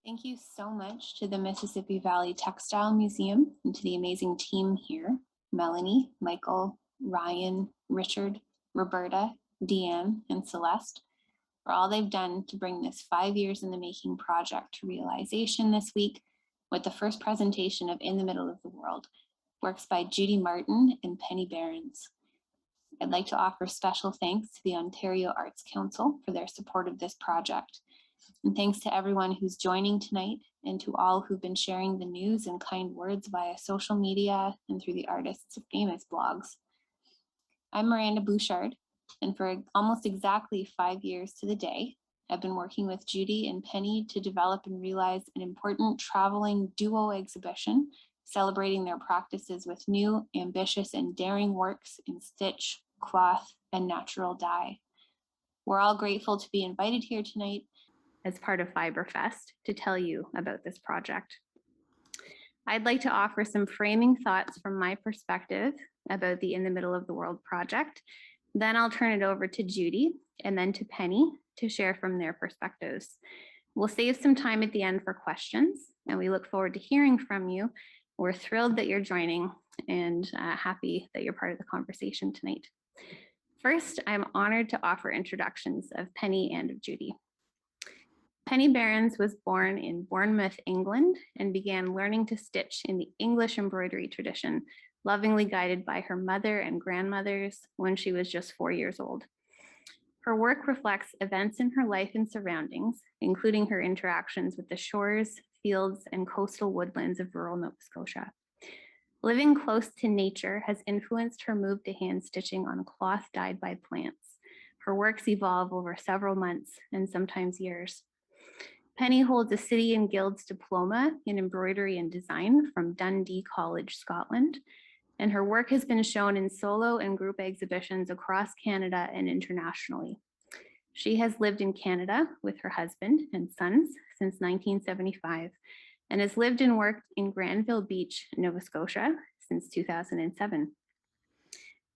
Thank you so much to the Mississippi Valley Textile Museum and to the amazing team here, Melanie, Michael, Ryan, Richard, Roberta, Deanne, and Celeste, for all they've done to bring this 5 years in the making project to realization this week with the first presentation of In the Middle of the World, works by Judy Martin and Penny Berens. I'd like to offer special thanks to the Ontario Arts Council for their support of this project. And thanks to everyone who's joining tonight and to all who've been sharing the news and kind words via social media and through the Artists Famous blogs. I'm Miranda Bouchard, and for almost exactly 5 years to the day, I've been working with Judy and Penny to develop and realize an important traveling duo exhibition celebrating their practices with new, ambitious, and daring works in stitch, cloth, and natural dye. We're all grateful to be invited here tonight as part of FiberFest to tell you about this project. I'd like to offer some framing thoughts from my perspective about the In the Middle of the World project. Then I'll turn it over to Judy and then to Penny to share from their perspectives. We'll save some time at the end for questions, and we look forward to hearing from you. We're thrilled that you're joining and happy that you're part of the conversation tonight. First, I'm honored to offer introductions of Penny and of Judy. Penny Barrons was born in Bournemouth, England, and began learning to stitch in the English embroidery tradition, lovingly guided by her mother and grandmothers when she was just 4 years old. Her work reflects events in her life and surroundings, including her interactions with the shores, fields, and coastal woodlands of rural Nova Scotia. Living close to nature has influenced her move to hand stitching on cloth dyed by plants. Her works evolve over several months and sometimes years. Penny holds a City and Guilds diploma in embroidery and design from Dundee College, Scotland, and her work has been shown in solo and group exhibitions across Canada and internationally. She has lived in Canada with her husband and sons since 1975 and has lived and worked in Granville Beach, Nova Scotia since 2007.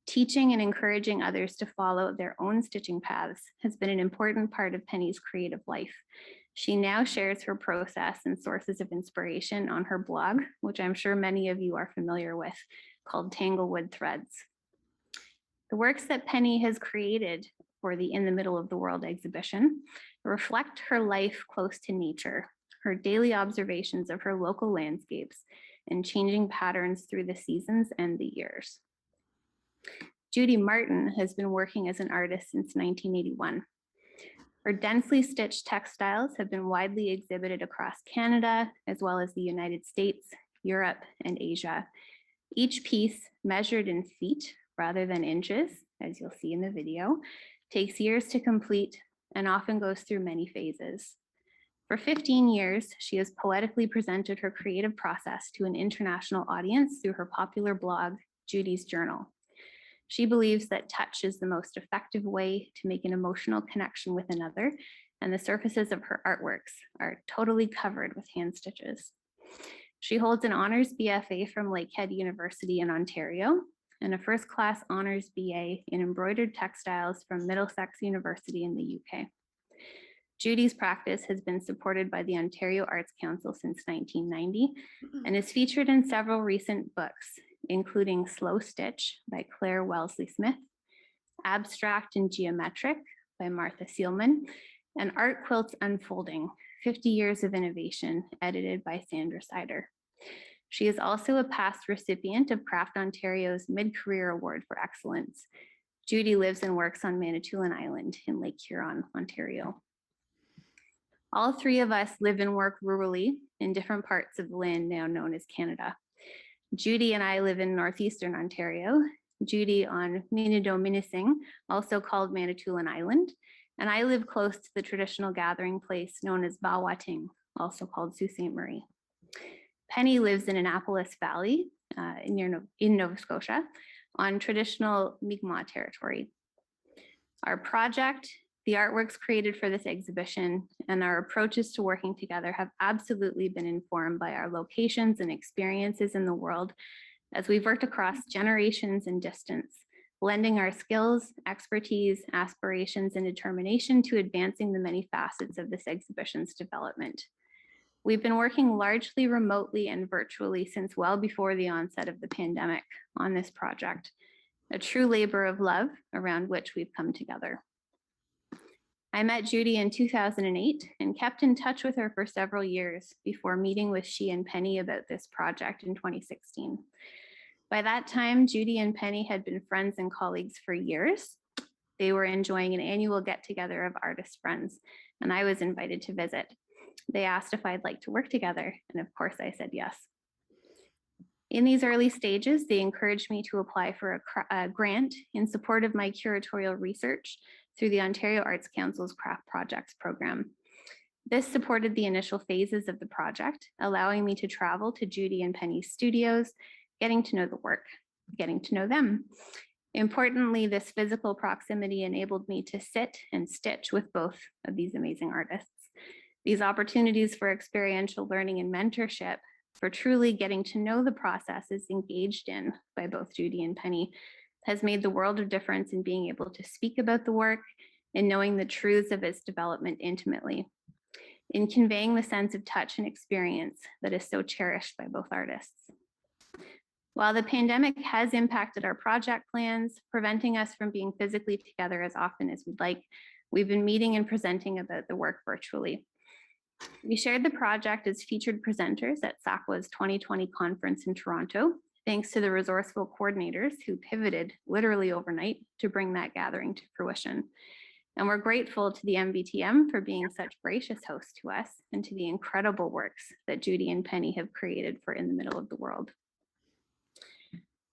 Teaching and encouraging others to follow their own stitching paths has been an important part of Penny's creative life. She now shares her process and sources of inspiration on her blog, which I'm sure many of you are familiar with, called Tanglewood Threads. The works that Penny has created for the In the Middle of the World exhibition reflect her life close to nature, her daily observations of her local landscapes, and changing patterns through the seasons and the years. Judy Martin has been working as an artist since 1981. Her densely stitched textiles have been widely exhibited across Canada, as well as the United States, Europe, and Asia. Each piece, measured in feet rather than inches, as you'll see in the video, takes years to complete and often goes through many phases. For 15 years, she has poetically presented her creative process to an international audience through her popular blog, Judy's Journal. She believes that touch is the most effective way to make an emotional connection with another, and the surfaces of her artworks are totally covered with hand stitches. She holds an honors BFA from Lakehead University in Ontario and a first-class honors BA in embroidered textiles from Middlesex University in the UK. Judy's practice has been supported by the Ontario Arts Council since 1990 and is featured in several recent books, including Slow Stitch by Claire Wellesley Smith, Abstract and Geometric by Martha Seelman, and Art Quilts Unfolding, 50 Years of Innovation, edited by Sandra Sider. She is also a past recipient of Craft Ontario's Mid-Career Award for Excellence. Judy lives and works on Manitoulin Island in Lake Huron, Ontario. All three of us live and work rurally in different parts of the land now known as Canada. Judy and I live in northeastern Ontario, Judy on Minnedominissing, also called Manitoulin Island, and I live close to the traditional gathering place known as Bawating, also called Sault Ste. Marie. Penny lives in Annapolis Valley in Nova Scotia on traditional Mi'kmaq territory. Our project, the artworks created for this exhibition, and our approaches to working together have absolutely been informed by our locations and experiences in the world as we've worked across generations and distance, lending our skills, expertise, aspirations, and determination to advancing the many facets of this exhibition's development. We've been working largely remotely and virtually since well before the onset of the pandemic on this project, a true labor of love around which we've come together. I met Judy in 2008 and kept in touch with her for several years before meeting with she and Penny about this project in 2016. By that time, Judy and Penny had been friends and colleagues for years. They were enjoying an annual get-together of artist friends, and I was invited to visit. They asked if I'd like to work together, and of course I said yes. In these early stages, they encouraged me to apply for a grant in support of my curatorial research through the Ontario Arts Council's Craft Projects program. This supported the initial phases of the project, allowing me to travel to Judy and Penny's studios, getting to know the work, getting to know them. Importantly, this physical proximity enabled me to sit and stitch with both of these amazing artists. These opportunities for experiential learning and mentorship, for truly getting to know the processes engaged in by both Judy and Penny, has made the world of difference in being able to speak about the work and knowing the truths of its development intimately, in conveying the sense of touch and experience that is so cherished by both artists. While the pandemic has impacted our project plans, preventing us from being physically together as often as we'd like, we've been meeting and presenting about the work virtually. We shared the project as featured presenters at SACWA's 2020 conference in Toronto, thanks to the resourceful coordinators who pivoted literally overnight to bring that gathering to fruition. And we're grateful to the MVTM for being such gracious hosts to us and to the incredible works that Judy and Penny have created for In the Middle of the World.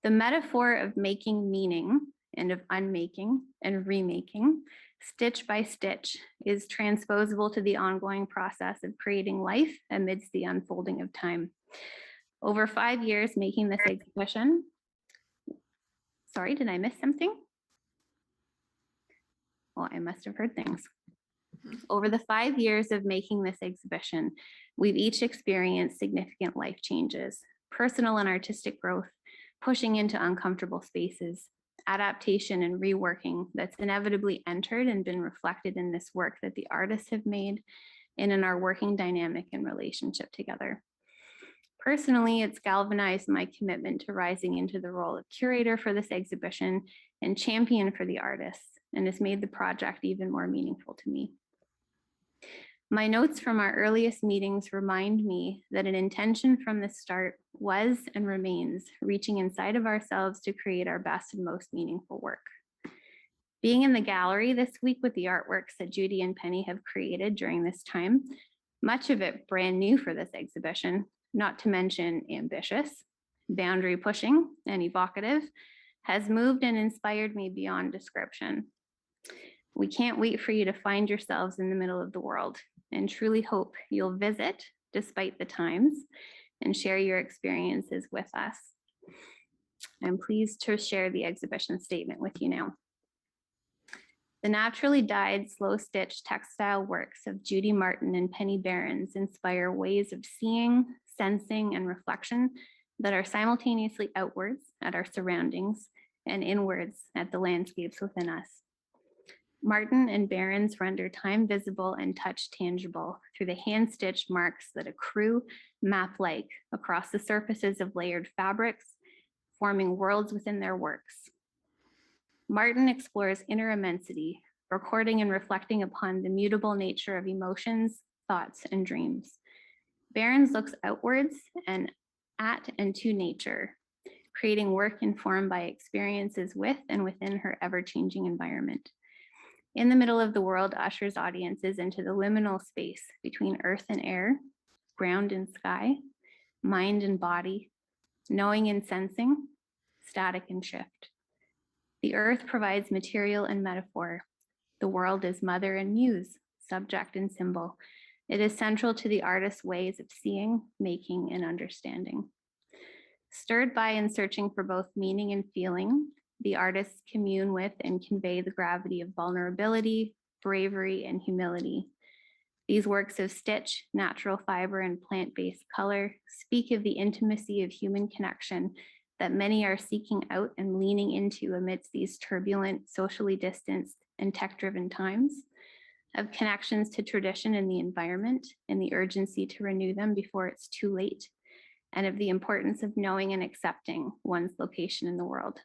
The metaphor of making meaning and of unmaking and remaking, stitch by stitch, is transposable to the ongoing process of creating life amidst the unfolding of time. Over 5 years making this exhibition, sorry, did I miss something? Well, I must have heard things. Over the 5 years of making this exhibition, we've each experienced significant life changes, personal and artistic growth, pushing into uncomfortable spaces, adaptation and reworking that's inevitably entered and been reflected in this work that the artists have made and in our working dynamic and relationship together. Personally, it's galvanized my commitment to rising into the role of curator for this exhibition and champion for the artists, and has made the project even more meaningful to me. My notes from our earliest meetings remind me that an intention from the start was and remains reaching inside of ourselves to create our best and most meaningful work. Being in the gallery this week with the artworks that Judy and Penny have created during this time, much of it brand new for this exhibition, not to mention ambitious, boundary pushing, and evocative, has moved and inspired me beyond description. We can't wait for you to find yourselves in the middle of the world, and truly hope you'll visit despite the times and share your experiences with us. I'm pleased to share the exhibition statement with you now. The naturally dyed, slow-stitch textile works of Judy Martin and Penny Berens inspire ways of seeing, sensing, and reflection that are simultaneously outwards at our surroundings and inwards at the landscapes within us. Martin and Barrons render time visible and touch tangible through the hand-stitched marks that accrue map-like across the surfaces of layered fabrics, forming worlds within their works. Martin explores inner immensity, recording and reflecting upon the mutable nature of emotions, thoughts, and dreams. Barrons looks outwards and at and to nature, creating work informed by experiences with and within her ever-changing environment. In the Middle of the World ushers audiences into the liminal space between earth and air, ground and sky, mind and body, knowing and sensing, static and shift. The earth provides material and metaphor. The world is mother and muse, subject and symbol. It is central to the artist's ways of seeing, making, and understanding. Stirred by and searching for both meaning and feeling, the artists commune with and convey the gravity of vulnerability, bravery, and humility. These works of stitch, natural fiber, and plant-based color speak of the intimacy of human connection that many are seeking out and leaning into amidst these turbulent, socially distanced, and tech-driven times, of connections to tradition and the environment and the urgency to renew them before it's too late, and of the importance of knowing and accepting one's location in the world.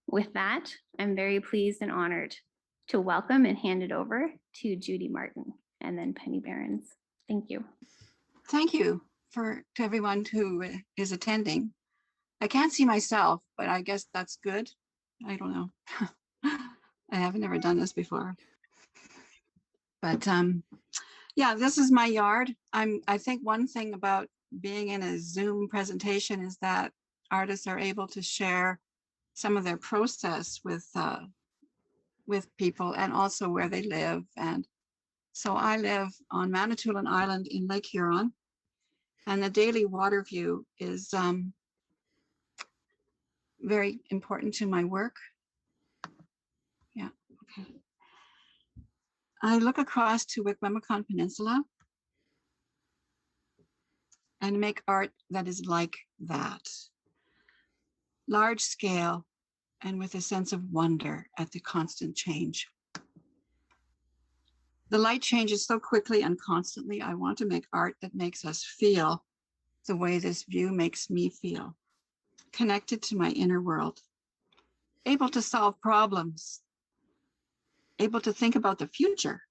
With that, I'm very pleased and honored to welcome and hand it over to Judy Martin and then Penny Berens. Thank you. Thank you to everyone who is attending. I can't see myself, but I guess that's good. I don't know. I have never done this before. But yeah, this is my yard. I think one thing about being in a Zoom presentation is that artists are able to share some of their process with people and also where they live. And so I live on Manitoulin Island in Lake Huron, and the daily water view is very important to my work. Yeah, okay. I look across to Wikwemicon Peninsula and make art that is like that. Large scale and with a sense of wonder at the constant change. The light changes so quickly and constantly. I want to make art that makes us feel the way this view makes me feel, connected to my inner world, able to solve problems, able to think about the future.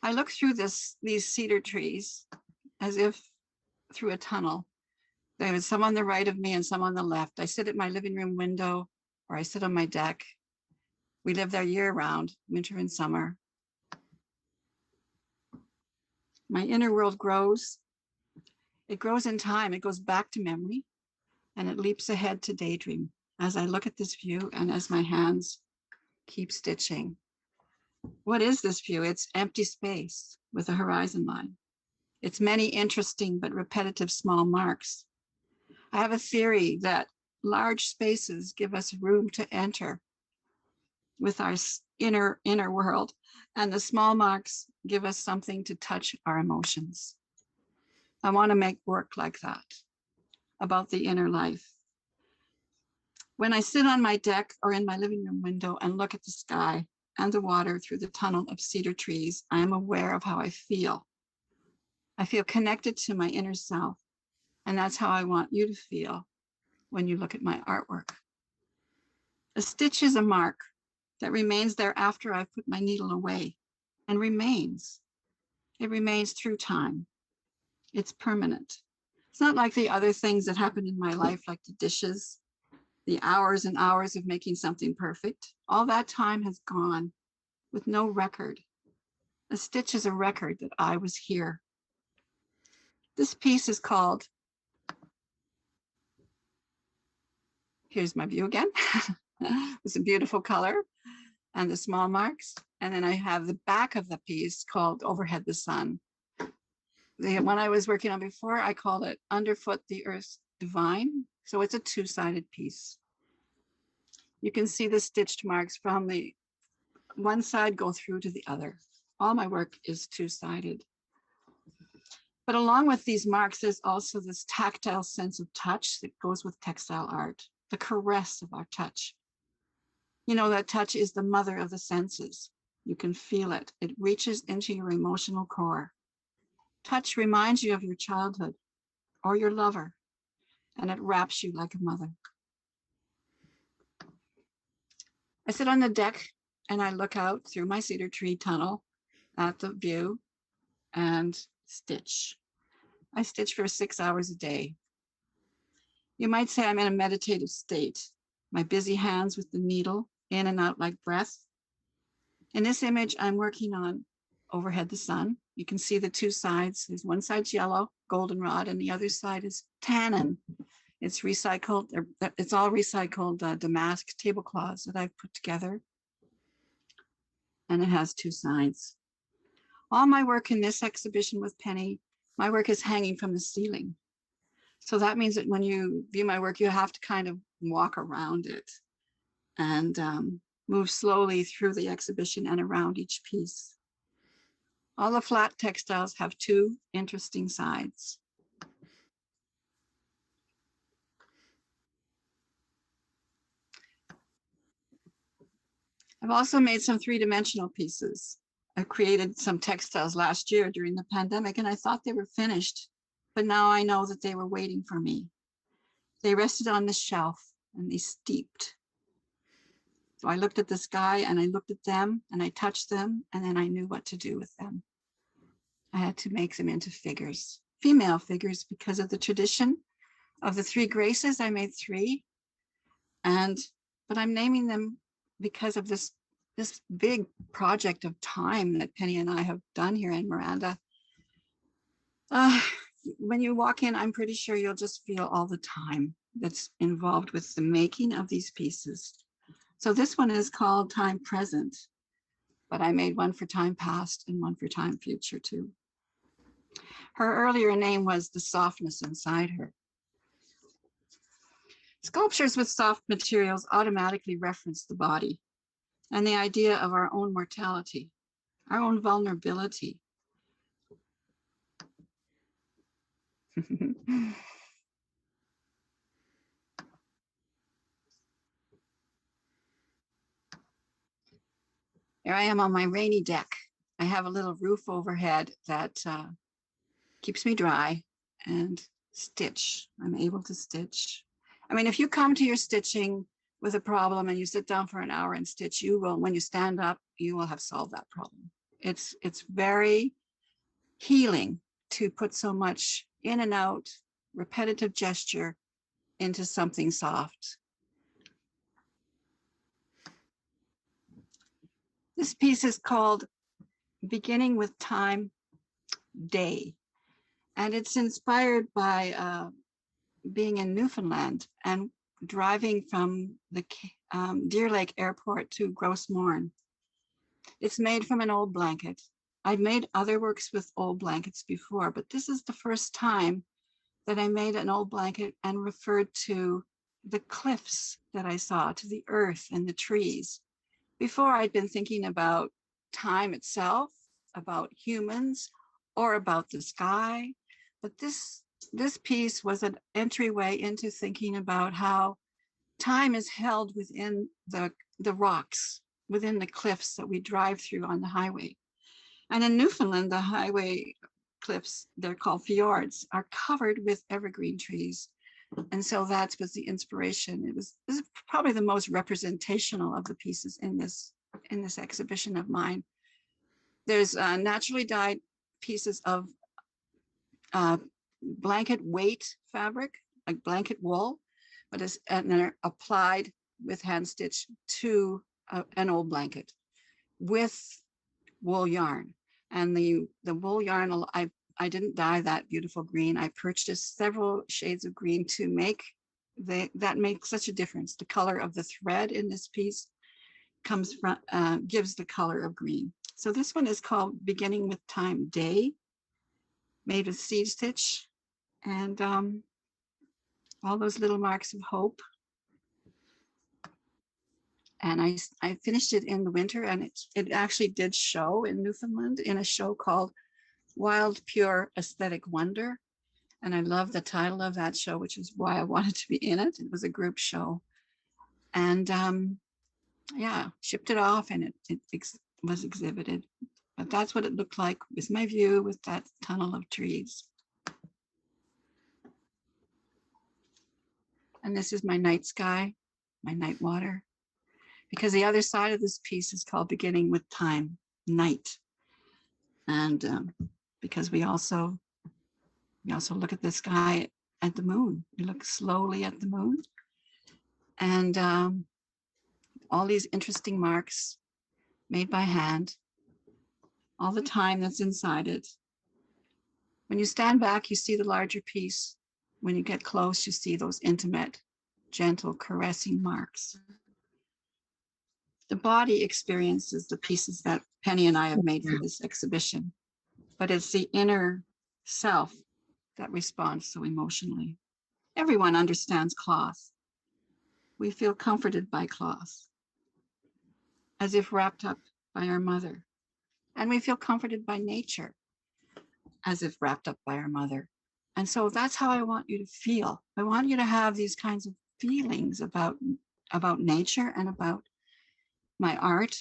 I look through these cedar trees as if through a tunnel. There was some on the right of me and some on the left. I sit at my living room window or I sit on my deck. We live there year round, winter and summer. My inner world grows. It grows in time. It goes back to memory and it leaps ahead to daydream as I look at this view and as my hands keep stitching. What is this view? It's empty space with a horizon line. It's many interesting but repetitive small marks. I have a theory that large spaces give us room to enter with our inner world, and the small marks give us something to touch our emotions. I want to make work like that, about the inner life. When I sit on my deck or in my living room window and look at the sky and the water through the tunnel of cedar trees, I am aware of how I feel. I feel connected to my inner self, and that's how I want you to feel when you look at my artwork. A stitch is a mark that remains there after I've put my needle away and remains. It remains through time. It's permanent. It's not like the other things that happen in my life, like the dishes, the hours and hours of making something perfect. All that time has gone with no record. A stitch is a record that I was here. This piece is called, here's my view again. It's a beautiful color and the small marks. And then I have the back of the piece called Overhead the Sun. The one I was working on before, I called it Underfoot the Earth's Divine. So it's a two-sided piece. You can see the stitched marks from the one side go through to the other. All my work is two-sided. But along with these marks, there's also this tactile sense of touch that goes with textile art, the caress of our touch. You know, that touch is the mother of the senses. You can feel it. It reaches into your emotional core. Touch reminds you of your childhood or your lover, and it wraps you like a mother. I sit on the deck and I look out through my cedar tree tunnel at the view and stitch. I stitch for 6 hours a day. You might say I'm in a meditative state. My busy hands with the needle in and out like breath. In this image, I'm working on Overhead the Sun. You can see the two sides. There's one side's yellow, goldenrod, and the other side is tannin. It's recycled, it's all recycled damask tablecloths that I've put together. And it has two sides. All my work in this exhibition with Penny, my work is hanging from the ceiling. So that means that when you view my work, you have to kind of walk around it and move slowly through the exhibition and around each piece. All the flat textiles have two interesting sides. I've also made some three-dimensional pieces. I created some textiles last year during the pandemic, and I thought they were finished, but now I know that they were waiting for me. They rested on the shelf and they steeped. So I looked at the sky and I looked at them and I touched them, and then I knew what to do with them. I had to make them into figures, female figures, because of the tradition of the 3 graces. I made 3, but I'm naming them because of this big project of time that Penny and I have done here in Miranda. When you walk in, I'm pretty sure you'll just feel all the time that's involved with the making of these pieces. So this one is called Time Present, but I made one for time past and one for time future too. Her earlier name was The Softness Inside Her. Sculptures with soft materials automatically reference the body and the idea of our own mortality, our own vulnerability. Here I am on my rainy deck. I have a little roof overhead that keeps me dry and stitch. I'm able to stitch. I mean, if you come to your stitching with a problem and you sit down for an hour and stitch, you will, when you stand up, you will have solved that problem. It's very healing to put so much in and out, repetitive gesture into something soft. This piece is called Beginning with Time Day, and it's inspired by being in Newfoundland and driving from the Deer Lake Airport to Gros Morne. It's made from an old blanket. I've made other works with old blankets before, but this is the first time that I made an old blanket and referred to the cliffs that I saw, to the earth and the trees. Before, I'd been thinking about time itself, about humans, or about the sky. But this piece was an entryway into thinking about how time is held within the rocks, within the cliffs that we drive through on the highway. And in Newfoundland, the highway cliffs, they're called fjords, are covered with evergreen trees. And so that was the inspiration. This is probably the most representational of the pieces in this exhibition of mine. There's naturally dyed pieces of blanket weight fabric, like blanket wool, and they're applied with hand stitch to an old blanket with wool yarn. And the wool yarn, I didn't dye that beautiful green. I purchased several shades of green to make that makes such a difference. The color of the thread in this piece gives the color of green. So this one is called Beginning with Time Day, made with seed stitch and all those little marks of hope. And I finished it in the winter, and it actually did show in Newfoundland in a show called Wild Pure Aesthetic Wonder. And I love the title of that show, which is why I wanted to be in it. It was a group show. And yeah, shipped it off, and it was exhibited. But that's what it looked like with my view, with that tunnel of trees. And this is my night sky, my night water, because the other side of this piece is called Beginning with Time, Night. And because we also look at the sky at the moon. We look slowly at the moon. And all these interesting marks made by hand, all the time that's inside it. When you stand back, you see the larger piece. When you get close, you see those intimate, gentle, caressing marks. The body experiences the pieces that Penny and I have made for this exhibition, but it's the inner self that responds so emotionally. Everyone understands cloth. We feel comforted by cloth, as if wrapped up by our mother. And we feel comforted by nature, as if wrapped up by our mother. And so that's how I want you to feel. I want you to have these kinds of feelings about nature and about my art.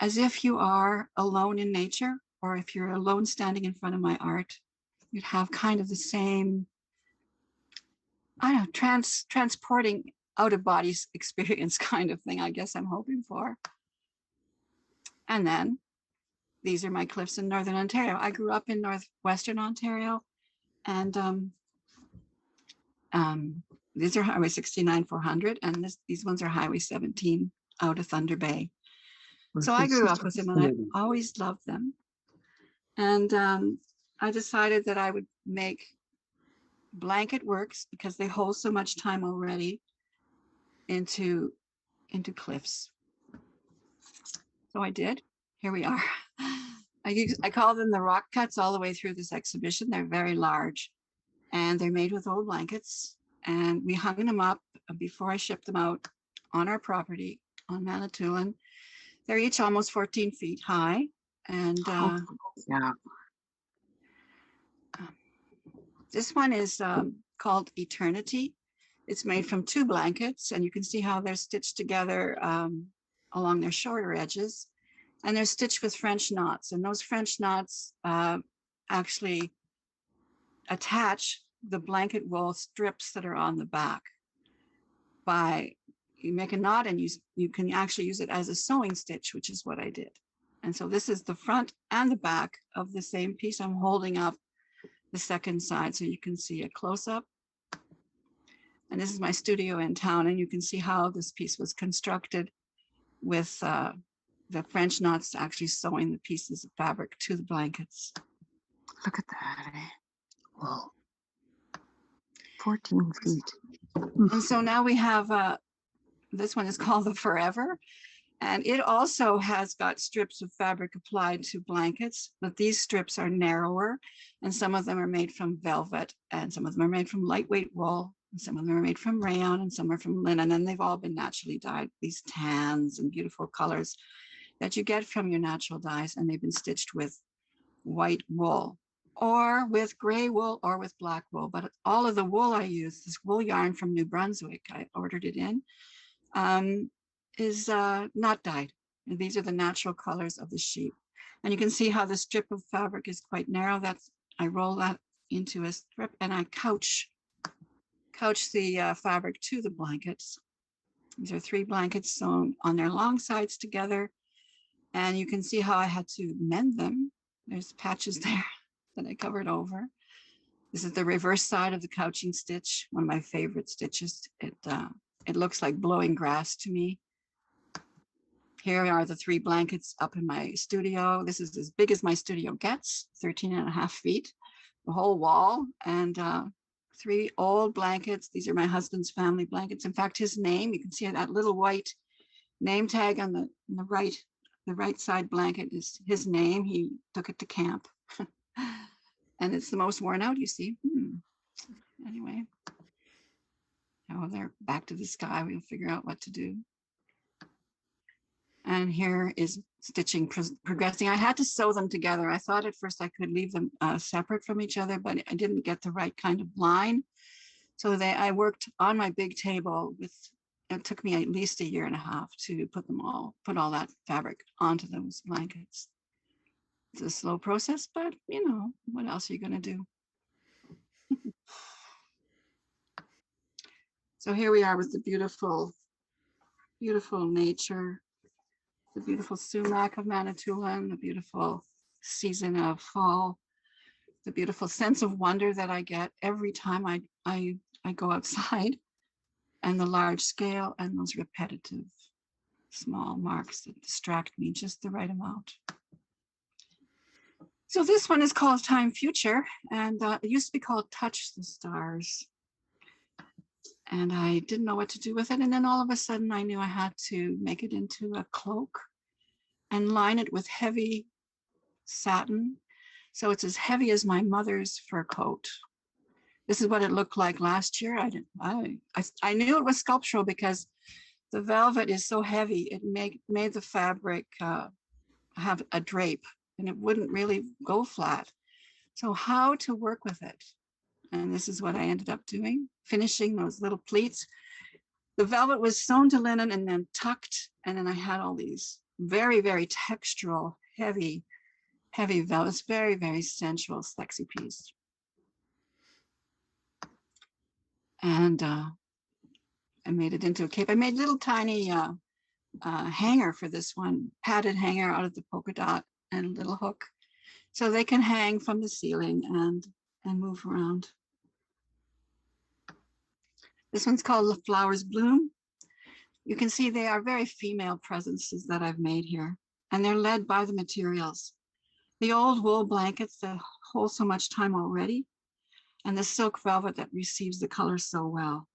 as if you are alone in nature, or if you're alone standing in front of my art, you'd have kind of the same, I don't know, transporting out of body experience kind of thing, I guess I'm hoping for. And then these are my cliffs in Northern Ontario. I grew up in Northwestern Ontario, and these are Highway 69 400, and these ones are Highway 17 out of Thunder Bay. So I grew up with them, and I always loved them. And I decided that I would make blanket works, because they hold so much time already, into cliffs. So I did. Here we are. I call them the rock cuts all the way through this exhibition. They're very large, and they're made with old blankets. And we hung them up before I shipped them out on our property on Manitoulin. They're each almost 14 feet high. And yeah. This one is called Eternity. It's made from 2 blankets, and you can see how they're stitched together along their shorter edges. And they're stitched with French knots, and those French knots actually attach the blanket wool strips that are on the back. You make a knot, and you can actually use it as a sewing stitch, which is what I did. And so this is the front and the back of the same piece. I'm holding up the second side so you can see a close-up. And this is my studio in town, and you can see how this piece was constructed with the French knots actually sewing the pieces of fabric to the blankets. Look at that. Eh? Whoa. 14 feet. And so now we have, this one is called the Forever. And it also has got strips of fabric applied to blankets, but these strips are narrower, and some of them are made from velvet, and some of them are made from lightweight wool, and some of them are made from rayon, and some are from linen, and they've all been naturally dyed, these tans and beautiful colors that you get from your natural dyes, and they've been stitched with white wool, or with gray wool, or with black wool. But all of the wool I use, this wool yarn from New Brunswick, I ordered it in, is not dyed. And these are the natural colors of the sheep. And you can see how the strip of fabric is quite narrow. I roll that into a strip, and I couch the fabric to the blankets. These are 3 blankets sewn on their long sides together. And you can see how I had to mend them. There's patches there that I covered over. This is the reverse side of the couching stitch, one of my favorite stitches. It looks like blowing grass to me. Here are the 3 blankets up in my studio. This is as big as my studio gets, 13.5 feet, the whole wall, and 3 old blankets. These are my husband's family blankets. In fact, his name, you can see that little white name tag on the right side blanket is his name. He took it to camp. And it's the most worn out, you see. Anyway, now they're back to the sky. We'll figure out what to do. And here is stitching progressing. I had to sew them together. I thought at first I could leave them separate from each other, but I didn't get the right kind of line. So I worked on my big table it took me at least 1.5 years to put all that fabric onto those blankets. It's a slow process, but you know, what else are you going to do? So here we are with the beautiful, beautiful nature, the beautiful sumac of Manitoulin, the beautiful season of fall, the beautiful sense of wonder that I get every time I go outside, and the large scale and those repetitive small marks that distract me just the right amount. So this one is called Time Future, and it used to be called Touch the Stars. And I didn't know what to do with it. And then all of a sudden I knew I had to make it into a cloak and line it with heavy satin. So it's as heavy as my mother's fur coat. This is what it looked like last year. I knew it was sculptural because the velvet is so heavy. It made the fabric have a drape, and it wouldn't really go flat. So how to work with it? And this is what I ended up doing, finishing those little pleats. The velvet was sewn to linen and then tucked, and then I had all these very, very textural, heavy velvet. It's very, very sensual, sexy piece. And I made it into a cape. I made little tiny hanger for this one, padded hanger out of the polka dot and a little hook, so they can hang from the ceiling and move around. This one's called The Flowers Bloom. You can see they are very female presences that I've made here, and they're led by the materials. The old wool blankets that hold so much time already, and the silk velvet that receives the color so well.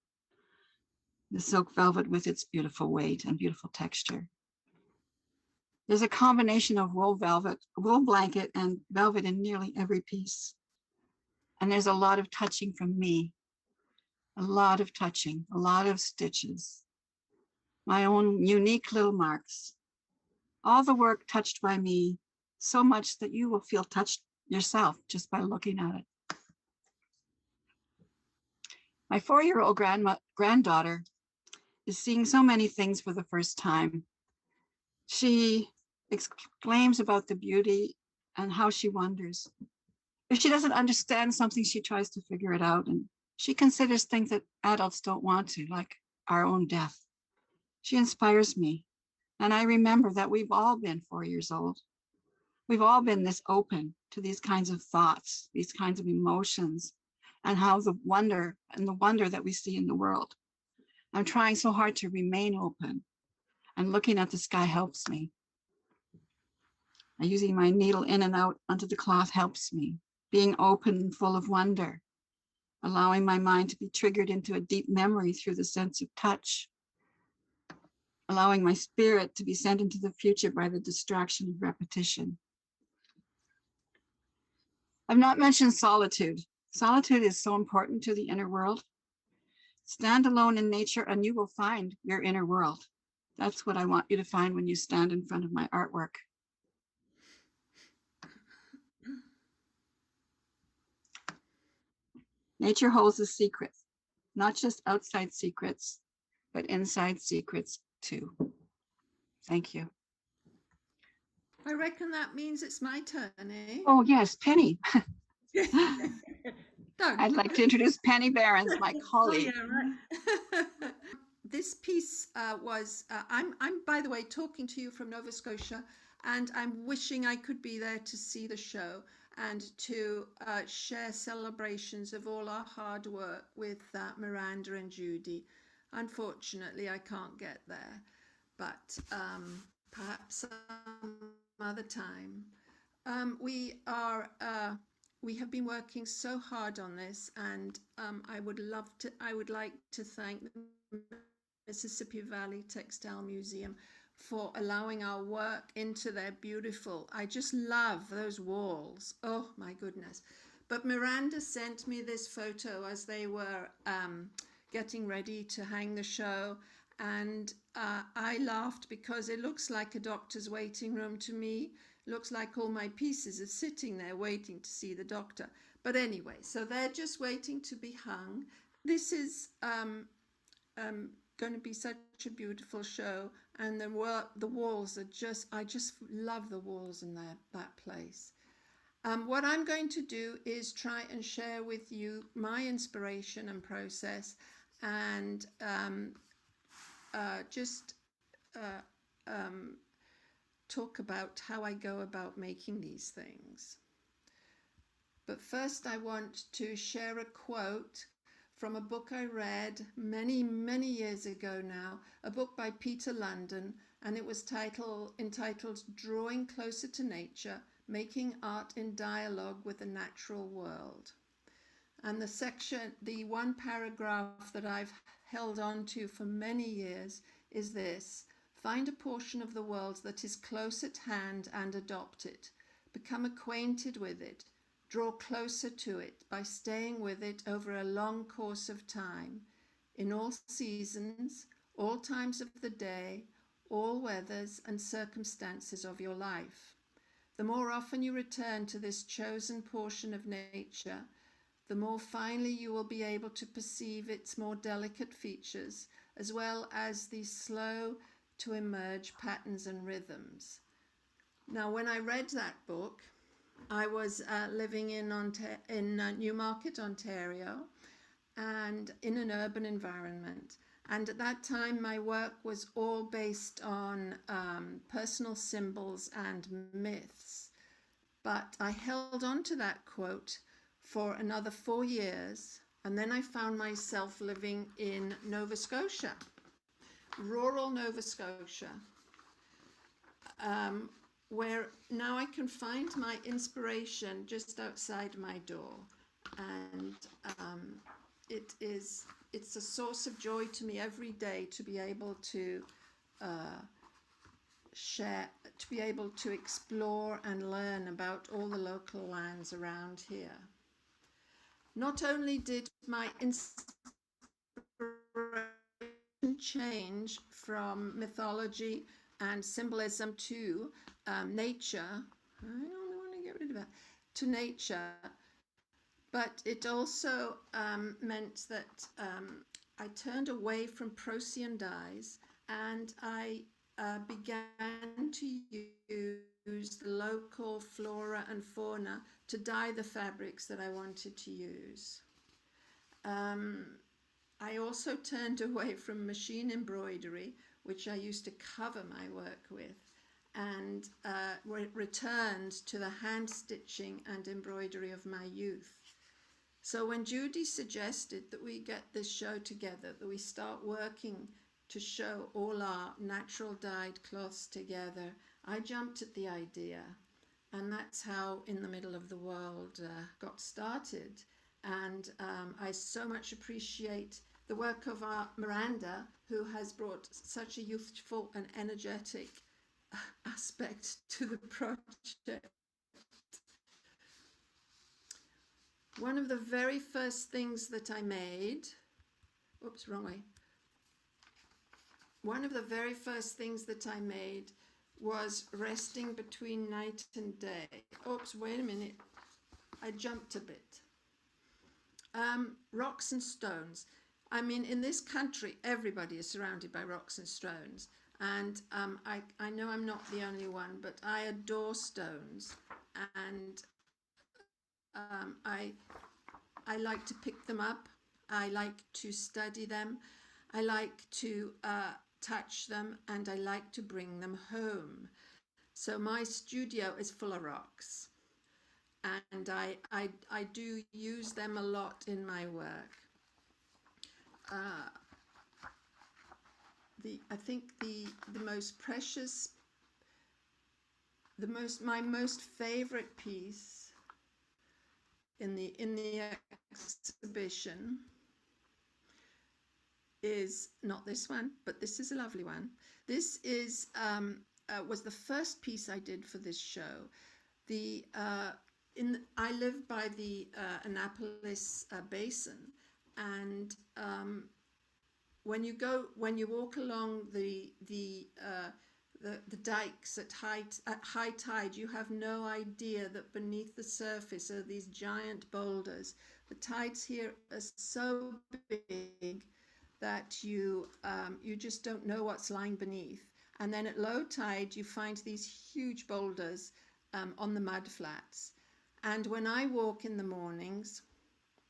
The silk velvet with its beautiful weight and beautiful texture. There's a combination of wool blanket and velvet in nearly every piece. And there's a lot of touching from me, a lot of touching, a lot of stitches, my own unique little marks. All the work touched by me, so much that you will feel touched yourself just by looking at it. My 4-year-old granddaughter is seeing so many things for the first time. She exclaims about the beauty and how she wonders. If she doesn't understand something, she tries to figure it out, and she considers things that adults don't want to, like our own death. She inspires me, and I remember that we've all been 4 years old. We've all been this open to these kinds of thoughts, these kinds of emotions, and how the wonder that we see in the world. I'm trying so hard to remain open, and looking at the sky helps me. And using my needle in and out onto the cloth helps me. Being open and full of wonder, allowing my mind to be triggered into a deep memory through the sense of touch, allowing my spirit to be sent into the future by the distraction of repetition. I've not mentioned solitude. Solitude is so important to the inner world. Stand alone in nature and you will find your inner world. That's what I want you to find when you stand in front of my artwork. Nature holds a secret, not just outside secrets, but inside secrets too. Thank you. I reckon that means it's my turn, eh? Oh yes, Penny. No. I'd like to introduce Penny Berens, my colleague. Oh, yeah, right. This piece I'm by the way talking to you from Nova Scotia, and I'm wishing I could be there to see the show and to share celebrations of all our hard work with Miranda and Judy. Unfortunately, I can't get there, but perhaps some other time. We have been working so hard on this, and I would like to thank the Mississippi Valley Textile Museum for allowing our work into their beautiful, I just love those walls. Oh my goodness. But Miranda sent me this photo as they were getting ready to hang the show, and I laughed because it looks like a doctor's waiting room to me. Looks like all my pieces are sitting there waiting to see the doctor. But anyway, so they're just waiting to be hung. This is going to be such a beautiful show, and the walls are just, I just love the walls in that place. What I'm going to do is try and share with you my inspiration and process, and talk about how I go about making these things. But first I want to share a quote from a book I read many, many years ago now, a book by Peter London, and it was entitled Drawing Closer to Nature, Making Art in Dialogue with the Natural World. And the one paragraph that I've held on to for many years is this: find a portion of the world that is close at hand and adopt it. Become acquainted with it. Draw closer to it by staying with it over a long course of time, in all seasons, all times of the day, all weathers and circumstances of your life. The more often you return to this chosen portion of nature, the more finely you will be able to perceive its more delicate features, as well as the slow, to emerge patterns and rhythms. Now, when I read that book, I was living in Newmarket, Ontario, and in an urban environment. And at that time, my work was all based on personal symbols and myths. But I held on to that quote for another 4 years. And then I found myself living in Nova Scotia, rural Nova Scotia, where now I can find my inspiration just outside my door. And it's a source of joy to me every day to be able to share, to be able to explore and learn about all the local lands around here. Not only did my inspiration change from mythology and symbolism to nature, I only want to get rid of that, to nature, but it also meant that I turned away from Procyon dyes and I began to use the local flora and fauna to dye the fabrics that I wanted to use. I also turned away from machine embroidery, which I used to cover my work with, and returned to the hand stitching and embroidery of my youth. So when Judy suggested that we get this show together, that we start working to show all our natural dyed cloths together, I jumped at the idea. And that's how In the Middle of the World got started. And I so much appreciate the work of Miranda, who has brought such a youthful and energetic aspect to the project. One of the very first things that I made, oops, wrong way. One of the very first things that I made was resting between night and day. Oops, wait a minute. I jumped a bit. Rocks and stones. I mean, in this country, everybody is surrounded by rocks and stones. And I know I'm not the only one, but I adore stones. And I like to pick them up. I like to study them. I like to touch them, and I like to bring them home. So my studio is full of rocks, and I do use them a lot in my work. I think the most precious, my most favorite piece in the exhibition is not this one, but this is a lovely one. This is was the first piece I did for this show. I live by the Annapolis Basin, and when you walk along the dikes at high tide, you have no idea that beneath the surface are these giant boulders. The tides here are so big that you just don't know what's lying beneath. And then at low tide, you find these huge boulders on the mud flats. And when I walk in the mornings,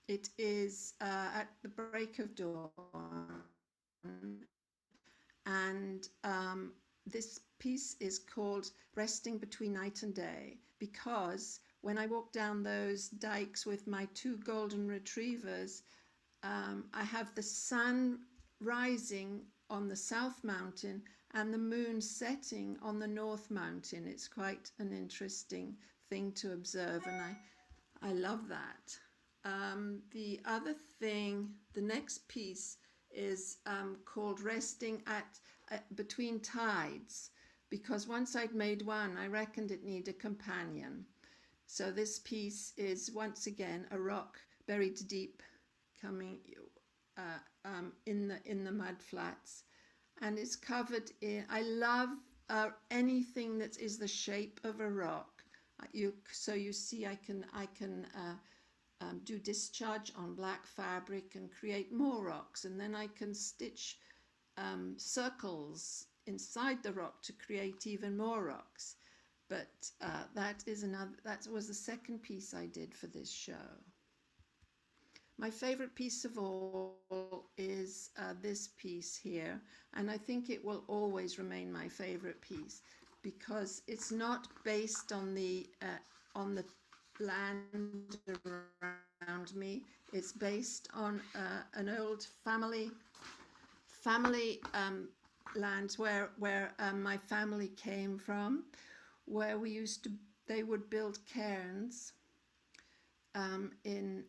it is at the break of dawn. And this piece is called Resting Between Night and Day, because when I walk down those dikes with my 2 golden retrievers, I have the sun rising on the South Mountain and the moon setting on the North Mountain. It's quite an interesting thing to observe, and I love that. The other thing, the next piece is called Resting Between Tides, because once I'd made one, I reckoned it needed a companion. So this piece is once again a rock buried deep, coming in the mud flats, and it's covered in. I love anything that is the shape of a rock. So you see, I can do discharge on black fabric and create more rocks, and then I can stitch circles inside the rock to create even more rocks. But that was the second piece I did for this show. My favorite piece of all is this piece here, and I think it will always remain my favorite piece because it's not based on the land around me. It's based on an old family land where my family came from, where they would build cairns in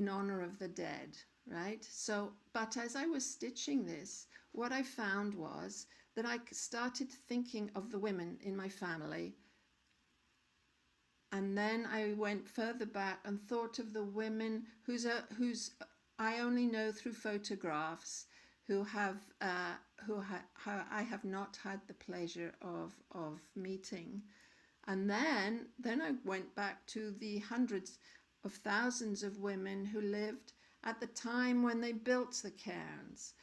honor of the dead, right? So, but as I was stitching this, what I found was that I started thinking of the women in my family, and then I went further back and thought of the women whose I only know through photographs, who I have not had the pleasure of meeting. And then I went back to the hundreds of thousands of women who lived at the time when they built the cairns.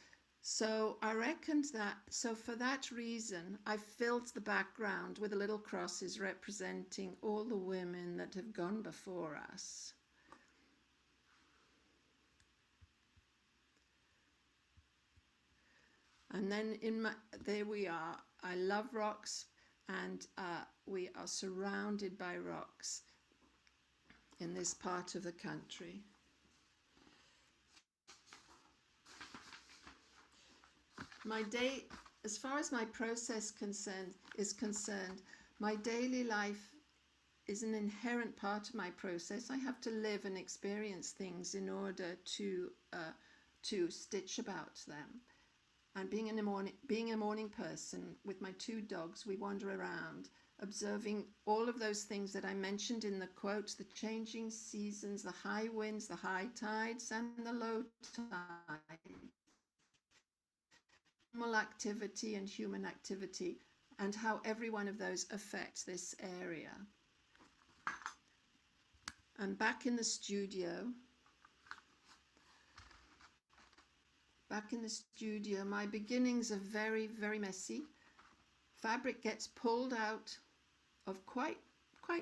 So I reckoned that, so for that reason, I filled the background with little crosses representing all the women that have gone before us. And then there we are. I love rocks, and we are surrounded by rocks in this part of the country. My day, as far as my process is concerned, my daily life is an inherent part of my process. I have to live and experience things in order to stitch about them. And being a morning person with my two dogs, we wander around, observing all of those things that I mentioned in the quotes: the changing seasons, the high winds, the high tides, and the low tides. Animal activity and human activity, and how every one of those affects this area. And back in the studio, my beginnings are very, very messy. Fabric gets pulled out of quite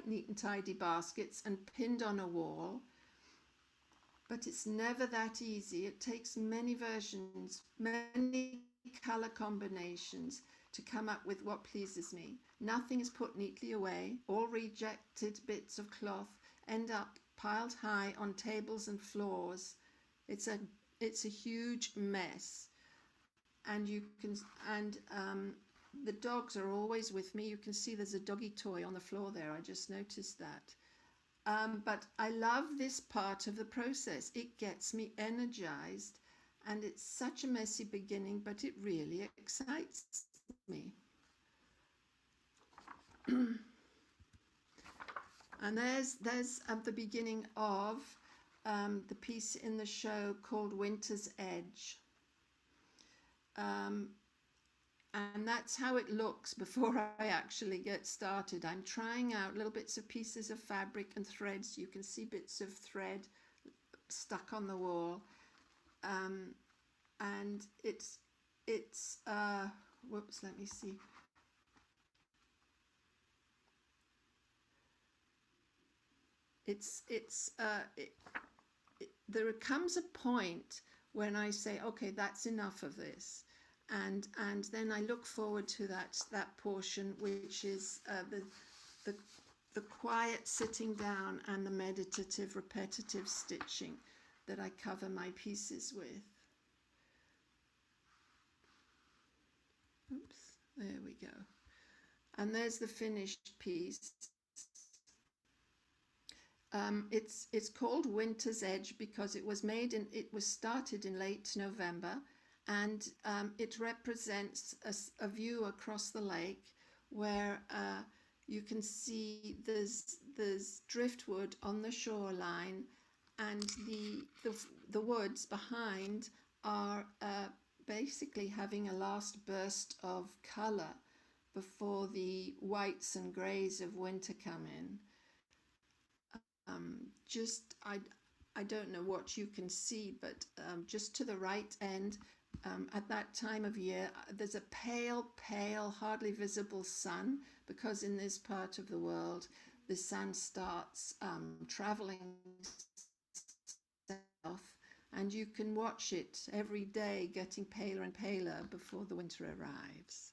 neat and tidy baskets and pinned on a wall, but it's never that easy. It takes many versions, many color combinations to come up with what pleases me. Nothing is put neatly away. All rejected bits of cloth end up piled high on tables and floors. It's a huge mess, and the dogs are always with me. You can see there's a doggy toy on the floor there. I just noticed that. But I love this part of the process. It gets me energized, and it's such a messy beginning, but it really excites me. And there's at the beginning of the piece in the show called Winter's Edge. And that's how it looks before I actually get started. I'm trying out little bits of pieces of fabric and threads. You can see bits of thread stuck on the wall. And it's whoops, let me see. There comes a point when I say, okay, that's enough of this. And then I look forward to that portion, which is the quiet sitting down and the meditative, repetitive stitching that I cover my pieces with. Oops, there we go. And there's the finished piece. It's called Winter's Edge because it was started in late November, and it represents a view across the lake where you can see there's driftwood on the shoreline, and the woods behind are basically having a last burst of color before the whites and grays of winter come in. I don't know what you can see, but just to the right end at that time of year, there's a pale, hardly visible sun, because in this part of the world, the sun starts traveling south, and you can watch it every day getting paler and paler before the winter arrives.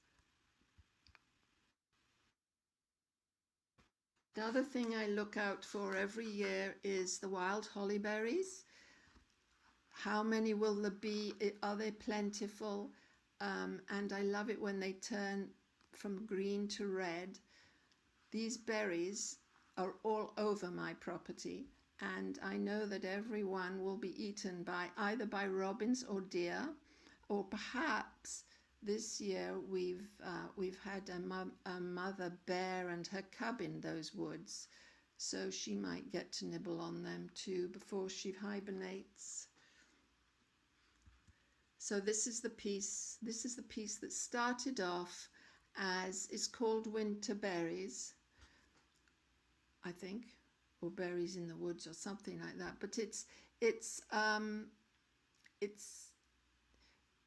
The other thing I look out for every year is the wild hollyberries. How many will there be? Are they plentiful? And I love it when they turn from green to red. These berries are all over my property, and I know that every one will be eaten by either by robins or deer, or perhaps this year we've had a mother bear and her cub in those woods, so she might get to nibble on them too before she hibernates. So this is the piece that started off as, it's called Winter Berries, I think, or Berries in the Woods or something like that. But it's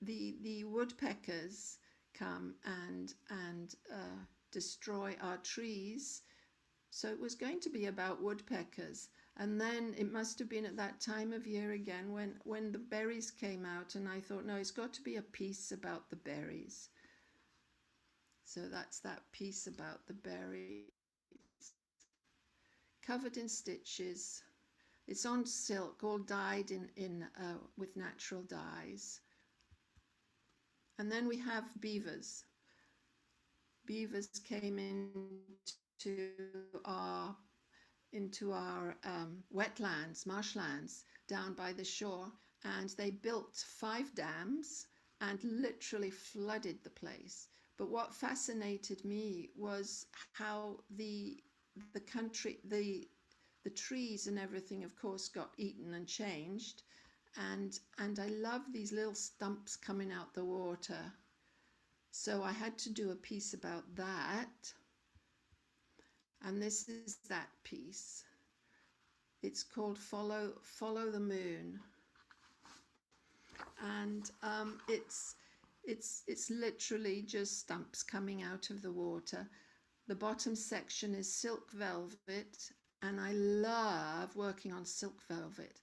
the woodpeckers come and destroy our trees. So it was going to be about woodpeckers. And then it must have been at that time of year again when the berries came out, and I thought, no, it's got to be a piece about the berries. So that's that piece about the berries. Covered in stitches. It's on silk, all dyed with natural dyes. And then we have beavers. Beavers came into our wetlands, marshlands down by the shore, and they built 5 dams and literally flooded the place. But what fascinated me was how the trees and everything, of course, got eaten and changed, and I love these little stumps coming out the water. So I had to do a piece about that. And this is that piece. It's called Follow the Moon. And it's literally just stumps coming out of the water. The bottom section is silk velvet, and I love working on silk velvet.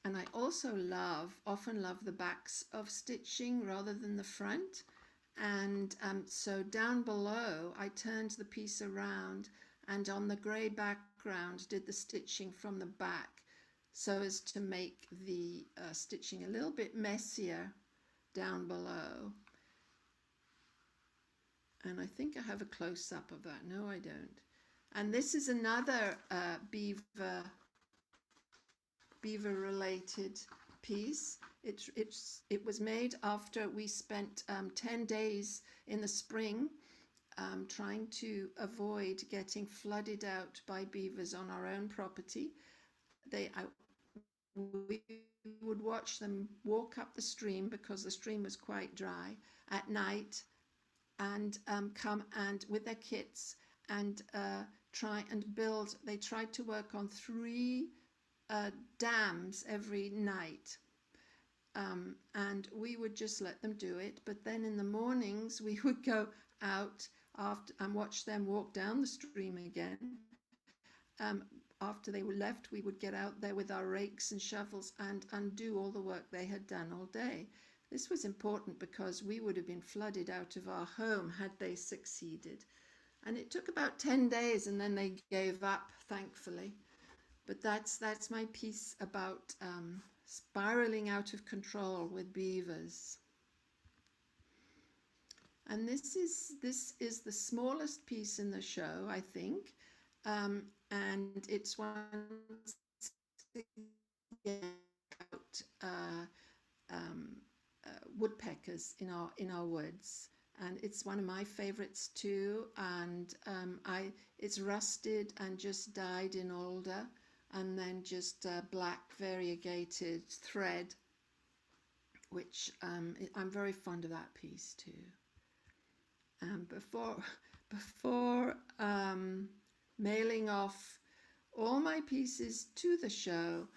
And I also often love the backs of stitching rather than the front. And so down below, I turned the piece around, and on the grey background did the stitching from the back, so as to make the stitching a little bit messier down below. And I think I have a close-up of that. No, I don't. And this is another beaver-related piece. It was made after we spent 10 days in the spring trying to avoid getting flooded out by beavers on our own property. We would watch them walk up the stream, because the stream was quite dry, at night, and come and with their kits and try and build. They tried to work on 3 dams every night, and we would just let them do it. But then in the mornings we would go out after and watch them walk down the stream again. After they were left, we would get out there with our rakes and shovels and undo all the work they had done all day. This was important because we would have been flooded out of our home had they succeeded. And it took about 10 days, and then they gave up, thankfully. But that's my piece about spiraling out of control with beavers. And this is the smallest piece in the show, I think, and it's one about woodpeckers in our woods. And it's one of my favorites too. And it's rusted and just dyed in alder, and then just black variegated thread, which I'm very fond of that piece too. Before mailing off all my pieces to the show,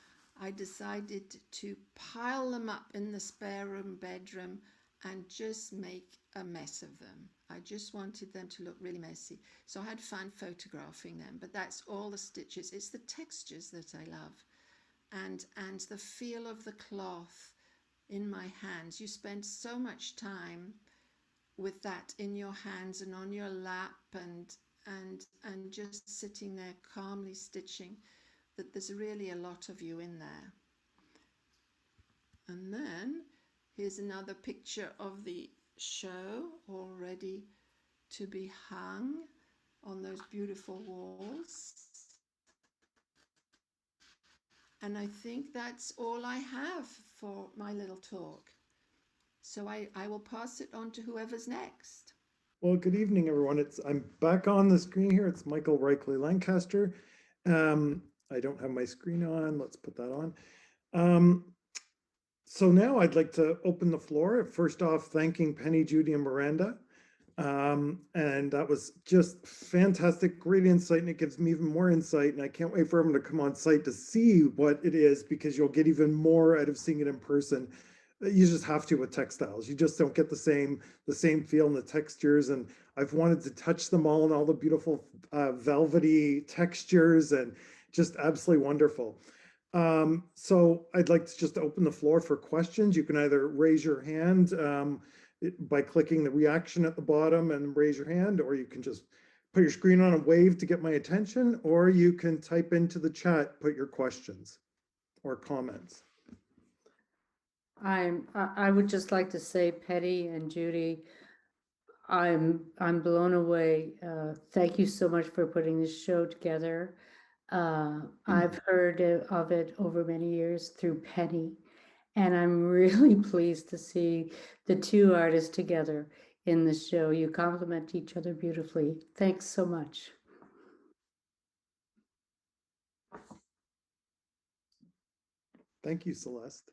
I decided to pile them up in the spare room bedroom and just make a mess of them. I just wanted them to look really messy. So I had fun photographing them, but that's all the stitches. It's the textures that I love, and the feel of the cloth in my hands. You spend so much time with that in your hands and on your lap, and just sitting there calmly stitching, that there's really a lot of you in there. And then here's another picture of the show, all ready to be hung on those beautiful walls. And I think that's all I have for my little talk. So I will pass it on to whoever's next. Well, good evening, everyone. I'm back on the screen here. It's Michael Reichley Lancaster. I don't have my screen on. Let's put that on. So now I'd like to open the floor. First off, thanking Penny, Judy, and Miranda. And that was just fantastic, great insight, and it gives me even more insight. And I can't wait for everyone to come on site to see what it is, because you'll get even more out of seeing it in person. You just have to with textiles. You just don't get the same feel and the textures. And I've wanted to touch them all and all the beautiful velvety textures, and just absolutely wonderful. So I'd like to just open the floor for questions. You can either raise your hand by clicking the reaction at the bottom and raise your hand, or you can just put your screen on and wave to get my attention, or you can type into the chat, put your questions or comments. I would just like to say, Petty and Judy, I'm blown away. Thank you so much for putting this show together. I've heard of it over many years through Penny, and I'm really pleased to see the two artists together in the show. You complement each other beautifully. Thanks so much. Thank you, Celeste.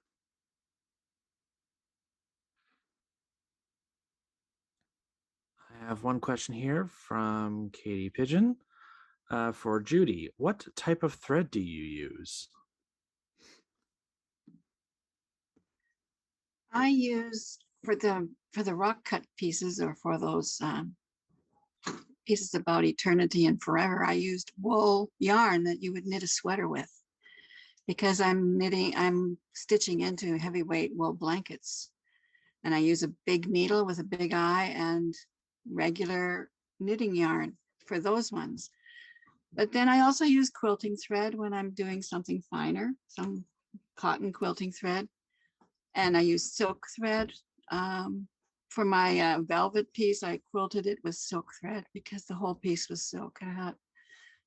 I have one question here from Katie Pigeon. For Judy, what type of thread do you use? I use for the rock cut pieces, or for those pieces about eternity and forever, I used wool yarn that you would knit a sweater with, because I'm stitching into heavyweight wool blankets, and I use a big needle with a big eye and regular knitting yarn for those ones. But then I also use quilting thread when I'm doing something finer, some cotton quilting thread. And I use silk thread. For my velvet piece, I quilted it with silk thread because the whole piece was silk. I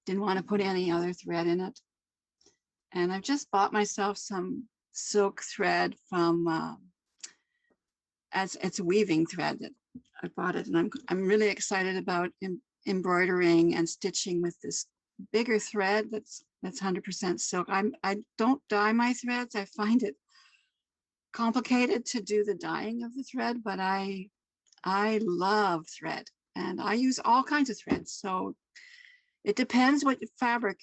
didn't want to put any other thread in it. And I've just bought myself some silk thread from, it's a weaving thread that I bought it. And I'm really excited about embroidering and stitching with this bigger thread that's 100% silk. I don't dye my threads. I find it complicated to do the dyeing of the thread, but I love thread, and I use all kinds of threads. So it depends what fabric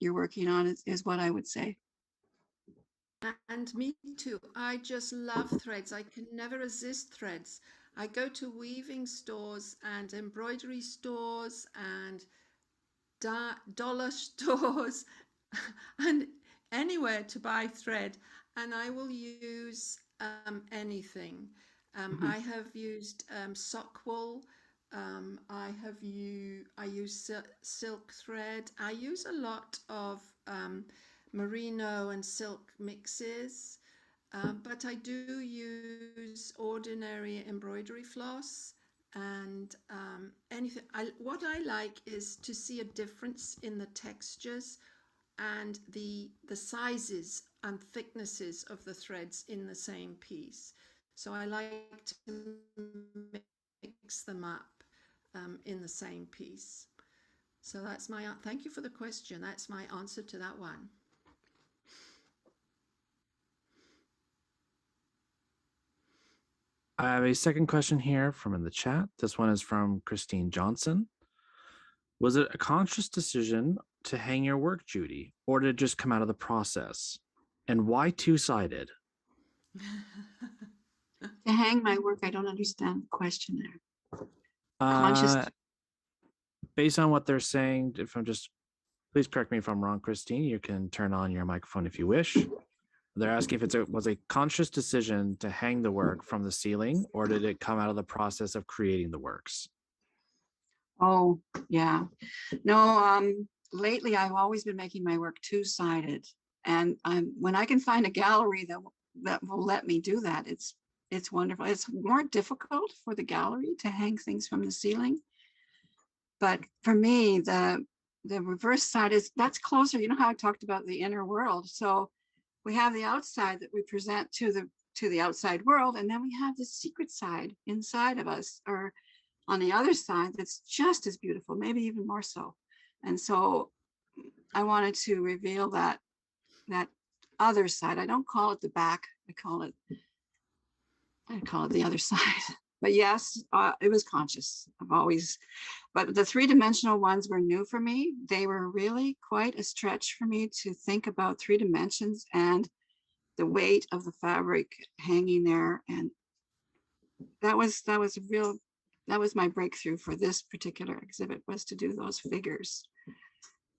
you're working on is what I would say. And me too. I just love threads. I can never resist threads. I go to weaving stores and embroidery stores and dollar stores and anywhere to buy thread, and I will use anything. I have used sock wool. I use silk thread. I use a lot of merino and silk mixes, but I do use ordinary embroidery floss. And anything. What I like is to see a difference in the textures and the sizes and thicknesses of the threads in the same piece. So I like to mix them up in the same piece. So that's my, thank you for the question. That's my answer to that one. I have a second question here from in the chat. This one is from Christine Johnson. Was it a conscious decision to hang your work, Judy, or did it just come out of the process? And why two-sided? To hang my work, I don't understand the question there. Conscious. Based on what they're saying, if I'm just, please correct me if I'm wrong, Christine, you can turn on your microphone if you wish. They're asking if it was a conscious decision to hang the work from the ceiling, or did it come out of the process of creating the works? Oh, yeah. No, lately I've always been making my work two-sided. And when I can find a gallery that will let me do that, it's wonderful. It's more difficult for the gallery to hang things from the ceiling. But for me, the reverse side that's closer. You know how I talked about the inner world. So we have the outside that we present to the outside world, and then we have the secret side inside of us, or on the other side, that's just as beautiful, maybe even more so. And so I wanted to reveal that other side. I don't call it the back. I call it the other side. But yes, it was conscious. But the three-dimensional ones were new for me. They were really quite a stretch for me to think about 3 dimensions and the weight of the fabric hanging there. And that was my breakthrough for this particular exhibit, was to do those figures.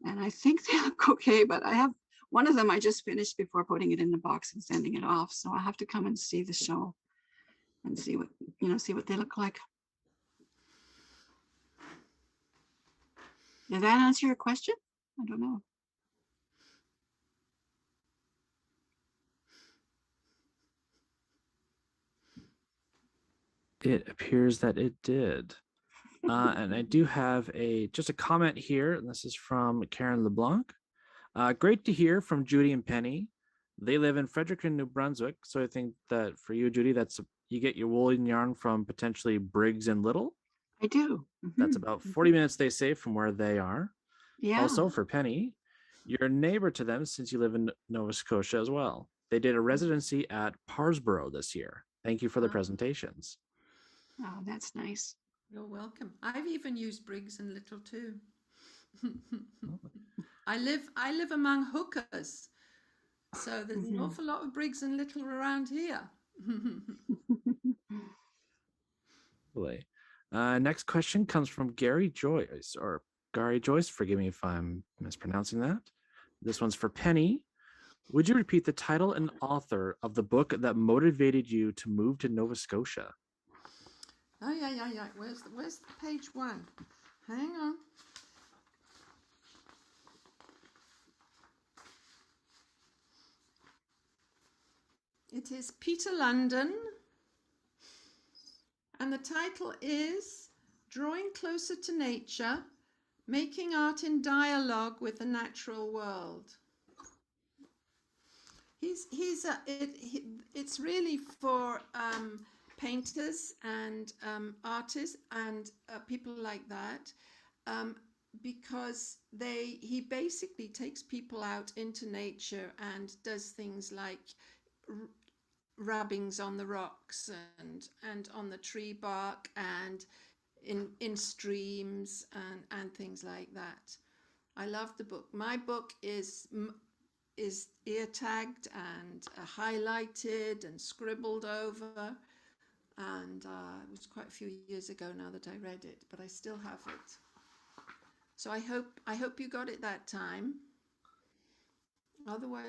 And I think they look okay, but I have one of them I just finished before putting it in the box and sending it off. So I'll have to come and see the show and see what they look like. Did that answer your question? I don't know. It appears that it did. And I do have just a comment here, and this is from Karen LeBlanc. Great to hear from Judy and Penny. They live in Fredericton, New Brunswick. So I think that for you, Judy, you get your wool and yarn from potentially Briggs and Little. I do. That's about 40 minutes, they say, from where they are. Yeah. Also for Penny, you're a neighbor to them since you live in Nova Scotia as well. They did a residency at Parsborough this year. Thank you for the presentations. Oh, that's nice. You're welcome. I've even used Briggs and Little too. I live among hookers, so there's an awful lot of Briggs and Little around here. Next question comes from Gary Joyce, or Gary Joyce. Forgive me if I'm mispronouncing that. This one's for Penny. Would you repeat the title and author of the book that motivated you to move to Nova Scotia? Oh yeah. Where's the page one? Hang on. It is Peter London, and the title is Drawing Closer to Nature, Making Art in Dialogue with the Natural World. It's really for painters and artists and people like that, because he basically takes people out into nature and does things like rubbings on the rocks and on the tree bark and in streams and things like that. I love the book. My book is ear tagged and highlighted and scribbled over, and it was quite a few years ago now that I read it, but I still have it. So I hope you got it that time. Otherwise,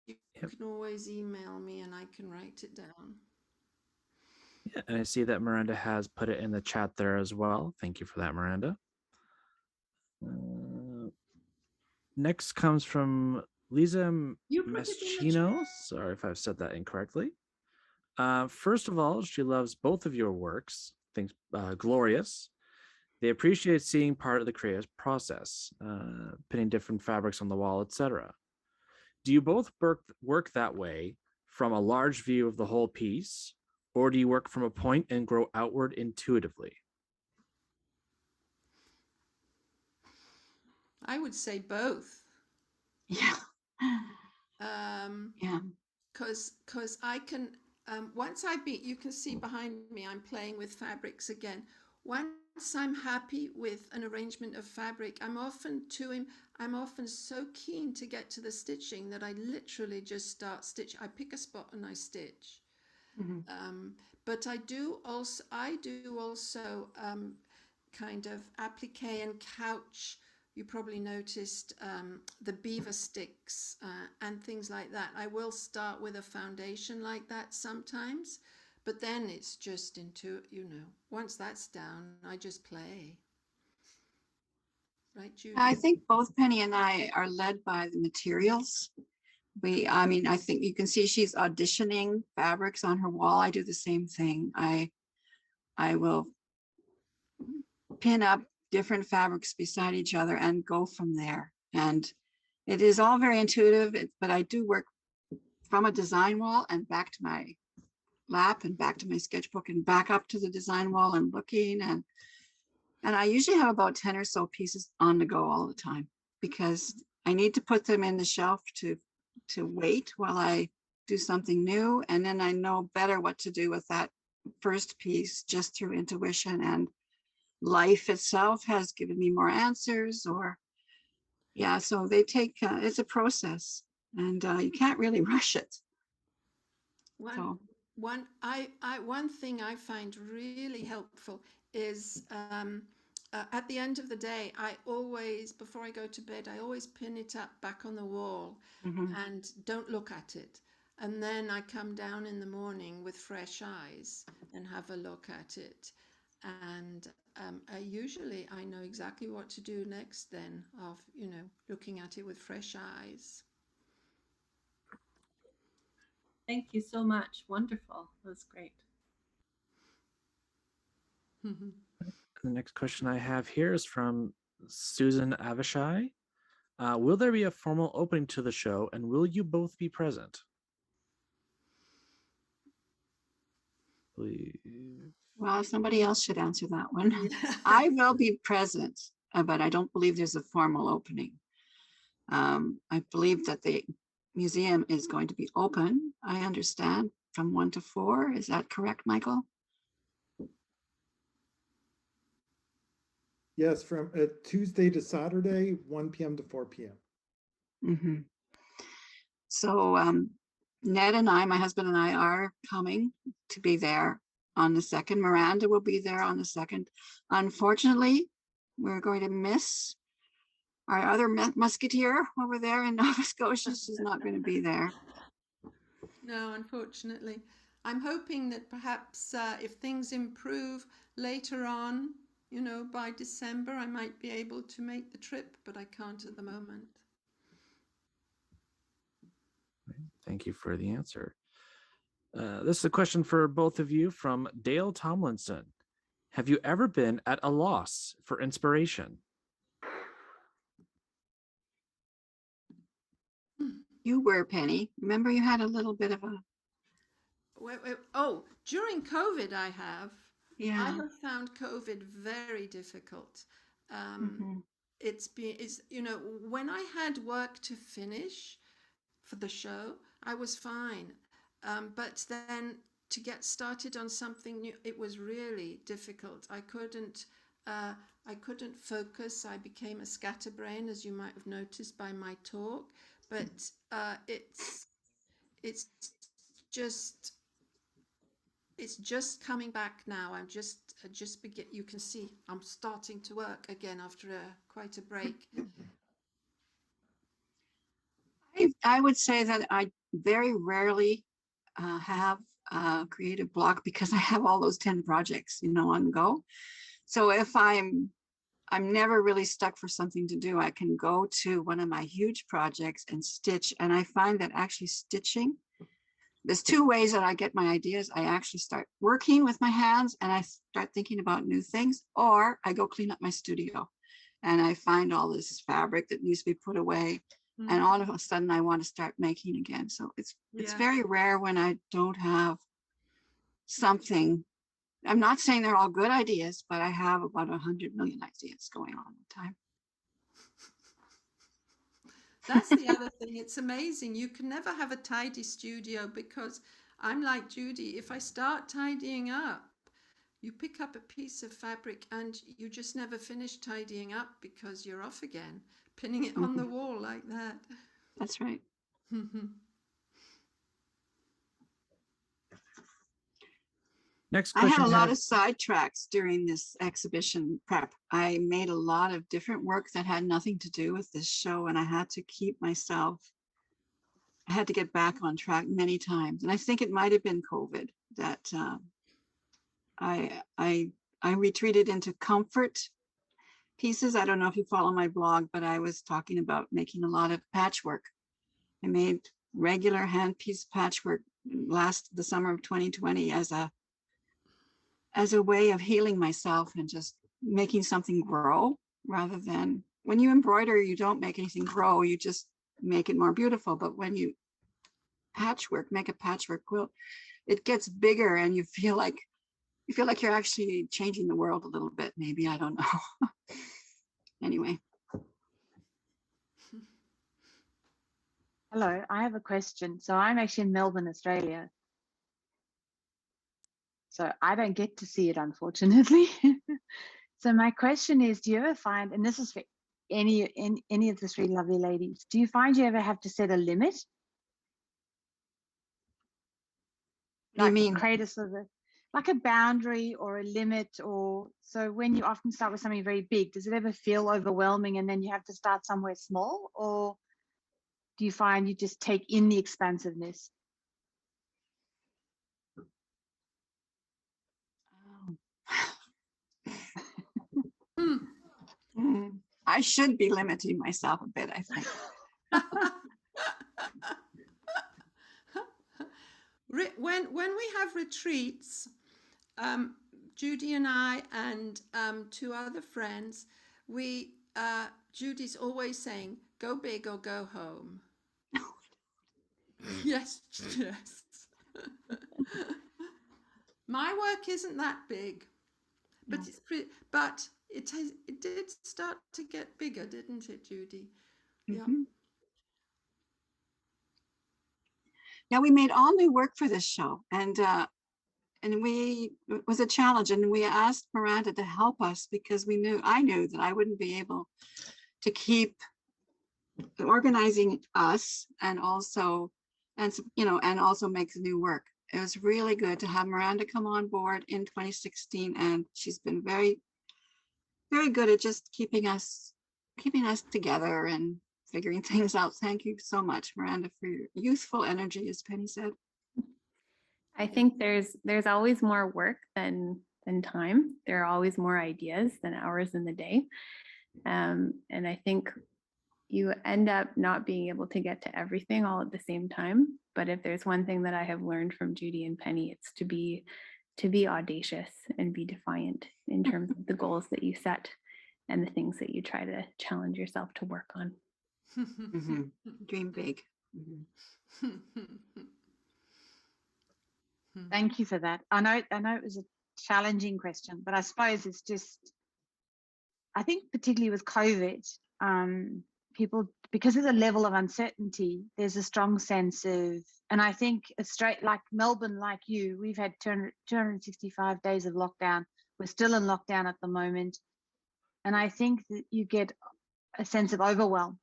you can always email me and I can write it down. Yeah, and I see that Miranda has put it in the chat there as well. Thank you for that, Miranda. Next comes from Lisa Meschino. Sorry if I've said that incorrectly. First of all, she loves both of your works. Thinks glorious. They appreciate seeing part of the creative process, pinning different fabrics on the wall, etc. Do you both work that way from a large view of the whole piece, or do you work from a point and grow outward intuitively? I would say both. Yeah. Yeah. Because I can, once you can see behind me, I'm playing with fabrics again. Once I'm happy with an arrangement of fabric, I'm often so keen to get to the stitching that I literally just start stitching. I pick a spot and I stitch. But I do also kind of applique and couch. You probably noticed the beaver sticks and things like that. I will start with a foundation like that sometimes, but then it's just into, once that's down, I just play. Right, Judy? I think both Penny and I are led by the materials. I think you can see she's auditioning fabrics on her wall. I do the same thing. I will pin up different fabrics beside each other and go from there. And it is all very intuitive, but I do work from a design wall and back to my lap and back to my sketchbook and back up to the design wall and looking. And I usually have about 10 or so pieces on the go all the time, because I need to put them in the shelf to wait while I do something new. And then I know better what to do with that first piece just through intuition, and life itself has given me more answers, or so they take, it's a process, and you can't really rush it. One thing I find really helpful is at the end of the day, before I go to bed, I always pin it up back on the wall and don't look at it. And then I come down in the morning with fresh eyes and have a look at it. And usually I know exactly what to do next then, of, looking at it with fresh eyes. Thank you so much. Wonderful. That's great. The next question I have here is from Susan Avishai. Will there be a formal opening to the show, and will you both be present? Well, somebody else should answer that one. Yeah. I will be present, but I don't believe there's a formal opening. I believe that the museum is going to be open, I understand, from 1 to 4. Is that correct, Michael? Yes, from Tuesday to Saturday, 1 p.m. to 4 p.m. So Ned and I, my husband and I, are coming to be there on the 2nd. Miranda will be there on the 2nd. Unfortunately, we're going to miss our other musketeer over there in Nova Scotia. She's not going to be there. No, unfortunately. I'm hoping that perhaps if things improve later on, by December, I might be able to make the trip, but I can't at the moment. Thank you for the answer. This is a question for both of you from Dale Tomlinson. Have you ever been at a loss for inspiration? You were, Penny. Remember, you had a little bit of a... During COVID, I have. Yeah. I have found COVID very difficult. When I had work to finish for the show, I was fine. But then to get started on something new, it was really difficult. I couldn't focus. I became a scatterbrain, as you might have noticed by my talk. But it's just coming back now. You can see I'm starting to work again after quite a break. I would say that I very rarely have a creative block, because I have all those 10 projects, on the go. So if I'm never really stuck for something to do, I can go to one of my huge projects and stitch. And I find that actually stitching, there's 2 ways that I get my ideas. I actually start working with my hands and I start thinking about new things, or I go clean up my studio and I find all this fabric that needs to be put away. And all of a sudden I want to start making again. So it's very rare when I don't have something. I'm not saying they're all good ideas, but I have about 100 million ideas going on at the time. That's the other thing. It's amazing. You can never have a tidy studio, because I'm like Judy. If I start tidying up, you pick up a piece of fabric and you just never finish tidying up because you're off again, pinning it on the wall like that. That's right. Next I question. had a lot of sidetracks during this exhibition prep. I made a lot of different work that had nothing to do with this show, and I had to keep myself, I had to get back on track many times. And I think it might have been COVID that I retreated into comfort pieces. I don't know if you follow my blog, but I was talking about making a lot of patchwork. I made regular hand piece patchwork the summer of 2020 as a way of healing myself and just making something grow, rather than when you embroider, you don't make anything grow, you just make it more beautiful. But when you make a patchwork quilt, it gets bigger and you feel like you're actually changing the world a little bit, maybe, I don't know. Anyway. Hello, I have a question. So I'm actually in Melbourne, Australia. So I don't get to see it, unfortunately. So my question is, do you ever find, and this is for any of the three lovely ladies, do you find you ever have to set a limit? You Like mean create a sort of like a boundary or a limit, or so when you often start with something very big, does it ever feel overwhelming and then you have to start somewhere small, or do you find you just take in the expansiveness? I should be limiting myself a bit, I think. When we have retreats, Judy and I and two other friends, Judy's always saying, "Go big or go home." Yes, yes. My work isn't that big, but it's pretty. But it did start to get bigger, didn't it, Judy? Yeah. Yeah, we made all new work for this show, and it was a challenge, and we asked Miranda to help us because I knew that I wouldn't be able to keep organizing us and also make the new work. It was really good to have Miranda come on board in 2016, and she's been very, very good at just keeping us together and figuring things out. Thank you so much, Miranda, for your youthful energy, as Penny said. I think there's always more work than time. There are always more ideas than hours in the day. And I think you end up not being able to get to everything all at the same time. But if there's one thing that I have learned from Judy and Penny, it's to be audacious and be defiant in terms of the goals that you set and the things that you try to challenge yourself to work on. Dream big. Thank you for that. I know it was a challenging question, but I suppose it's just, I think particularly with COVID, people, because there's a level of uncertainty, there's a strong sense of, and I think like Melbourne, like you, we've had 265 days of lockdown. We're still in lockdown at the moment. And I think that you get a sense of overwhelm.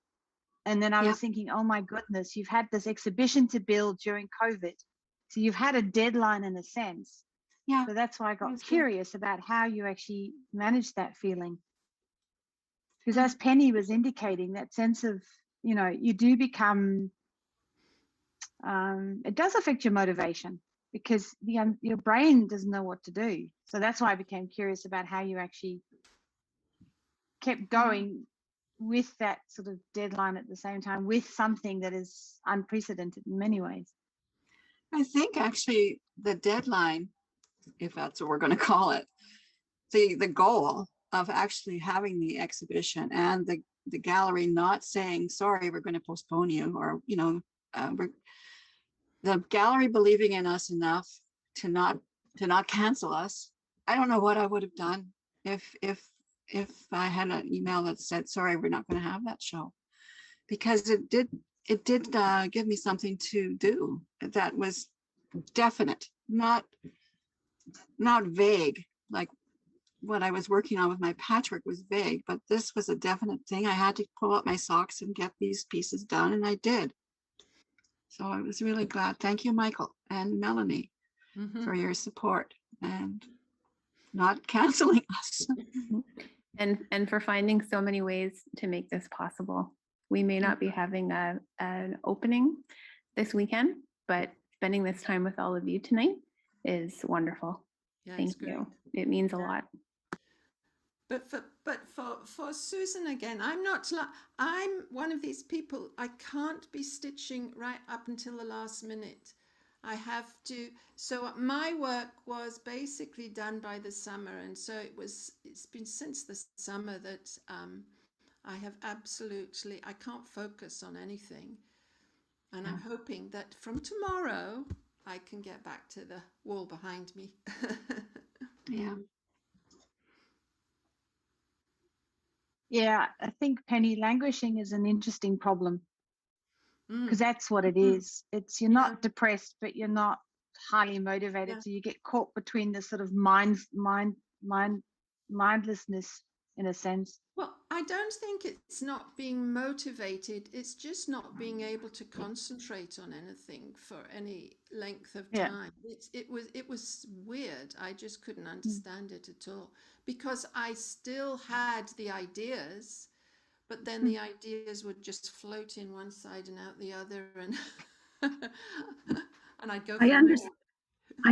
And then I was thinking, oh my goodness, you've had this exhibition to build during COVID. So you've had a deadline in a sense. Yeah. So that's why I got curious about how you actually managed that feeling. Because as Penny was indicating, that sense of, you do become, it does affect your motivation because your brain doesn't know what to do. So that's why I became curious about how you actually kept going with that sort of deadline at the same time, with something that is unprecedented in many ways. I think actually the deadline, if that's what we're going to call it, the goal of actually having the exhibition and the gallery not saying, sorry, we're going to postpone you, or, the gallery believing in us enough to not cancel us. I don't know what I would have done if I had an email that said, sorry, we're not going to have that show, because it did give me something to do that was definite, not vague, like what I was working on with my patchwork was vague, but this was a definite thing. I had to pull out my socks and get these pieces done, and I did. So I was really glad. Thank you, Michael and Melanie, for your support and not canceling us. And for finding so many ways to make this possible. We may not be having an opening this weekend, but spending this time with all of you tonight is wonderful. Yeah, Thank you. It means a lot. But for Susan again, I'm one of these people. I can't be stitching right up until the last minute. I have to. So my work was basically done by the summer, and so it's been since the summer that I have I can't focus on anything, and I'm hoping that from tomorrow I can get back to the wall behind me. Yeah. Yeah, I think, Penny, languishing is an interesting problem, because that's what it is. It's you're not depressed, but you're not highly motivated. So you get caught between this sort of mindlessness in a sense. Well, I don't think it's not being motivated. It's just not being able to concentrate on anything for any length of time. It was weird. I just couldn't understand it at all, because I still had the ideas, but then the ideas would just float in one side and out the other, and and I'd go. I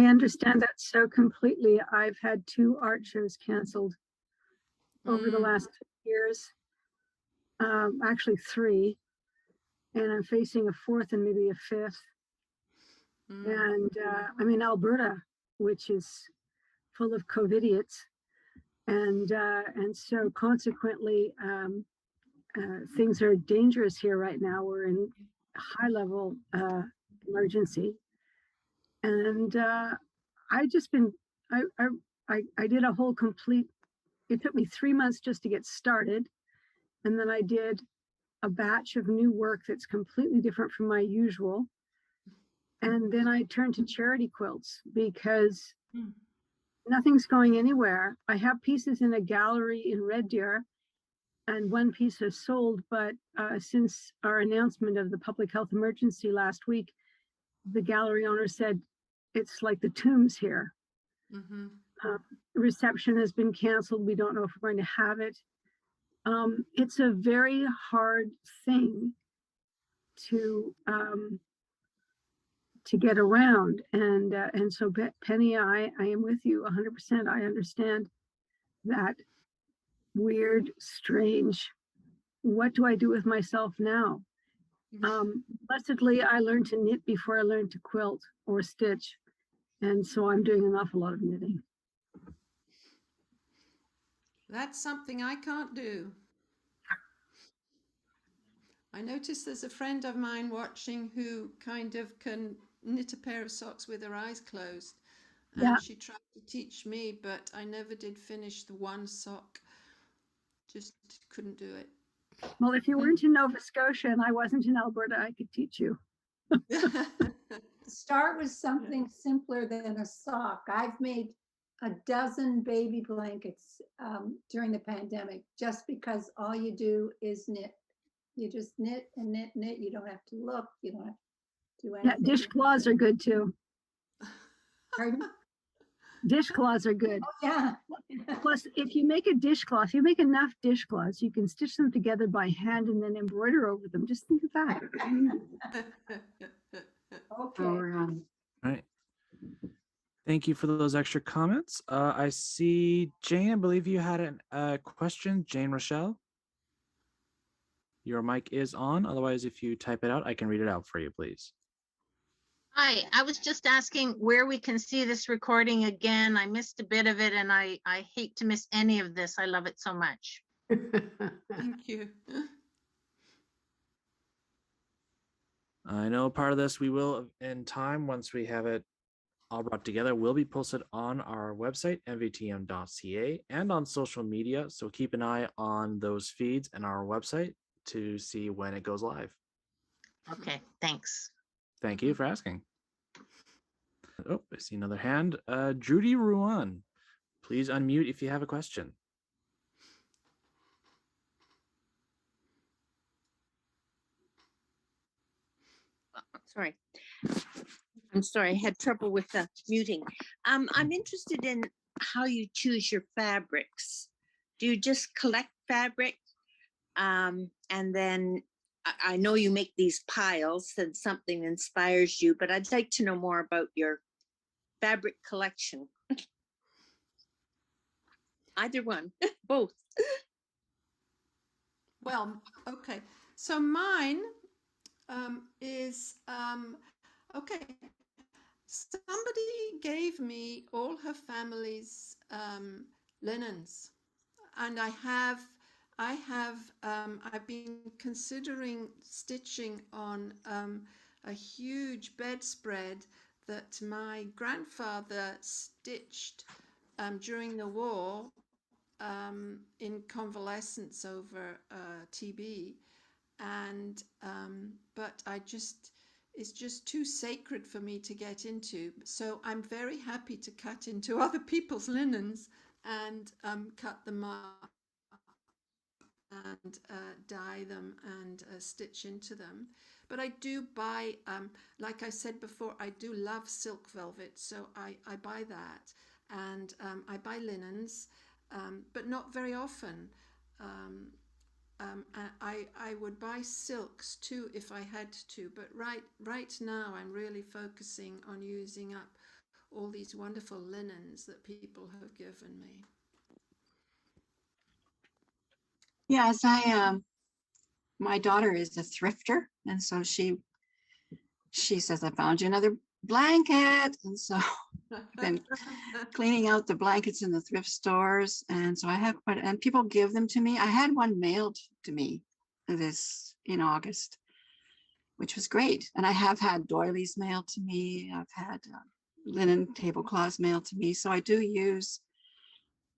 understand that so completely. I've had 2 art shows canceled over the last 2 years, actually 3, and I'm facing a 4th and maybe a 5th. And I'm in Alberta, which is full of COVIDiots, and so consequently, things are dangerous here right now. We're in high level emergency, and I did a whole complete. It took me 3 months just to get started. And then I did a batch of new work that's completely different from my usual. And then I turned to charity quilts because nothing's going anywhere. I have pieces in a gallery in Red Deer, and 1 piece has sold. But since our announcement of the public health emergency last week, the gallery owner said, it's like the tombs here. Reception has been canceled. We don't know if we're going to have it. It's a very hard thing to get around, and so Penny, I am with you 100%. I understand that weird, strange. What do I do with myself now? Blessedly, I learned to knit before I learned to quilt or stitch, and so I'm doing an awful lot of knitting. That's something I can't do. I noticed there's a friend of mine watching who kind of can knit a pair of socks with her eyes closed. And she tried to teach me, but I never did finish the 1 sock. Just couldn't do it. Well, if you weren't in Nova Scotia and I wasn't in Alberta, I could teach you. Start with something simpler than a sock. I've made a dozen baby blankets during the pandemic, just because all you do is knit. You just knit and knit, knit. You don't have to look. You don't have to do anything. Yeah, dishcloths are good too. Pardon? Dishcloths are good. Oh, yeah. Plus, if you make a dishcloth, you make enough dishcloths, you can stitch them together by hand and then embroider over them. Just think of that. Okay. All right. Thank you for those extra comments. I see Jane, I believe you had a question. Jane Rochelle. Your mic is on. Otherwise, if you type it out, I can read it out for you, please. Hi, I was just asking where we can see this recording again. I missed a bit of it, and I hate to miss any of this. I love it so much. Thank you. I know part of this we will, in time, once we have it all brought together, will be posted on our website, mvtm.ca, and on social media. So keep an eye on those feeds and our website to see when it goes live. Okay, thanks. Thank you for asking. Oh, I see another hand. Judy Ruan, Please unmute if you have a question. Sorry. I'm sorry, I had trouble with the muting. I'm interested in how you choose your fabrics. Do you just collect fabric? And then I know you make these piles and something inspires you, but I'd like to know more about your fabric collection. Either one, both. Well, okay. So mine is, okay. Somebody gave me all her family's linens, and I've been considering stitching on a huge bedspread that my grandfather stitched during the war in convalescence over TB, and but it's just too sacred for me to get into. So I'm very happy to cut into other people's linens and cut them up and dye them and stitch into them. But I do buy, like I said before, I do love silk velvet, so I buy that, and I buy linens, but not very often. I would buy silks too if I had to, but right now I'm really focusing on using up all these wonderful linens that people have given me. Yes, my daughter is a thrifter, and so she says, I found you another blanket. And so I've been cleaning out the blankets in the thrift stores. And so I have, and people give them to me. I had one mailed to me in August, which was great. And I have had doilies mailed to me. I've had linen tablecloths mailed to me. So I do use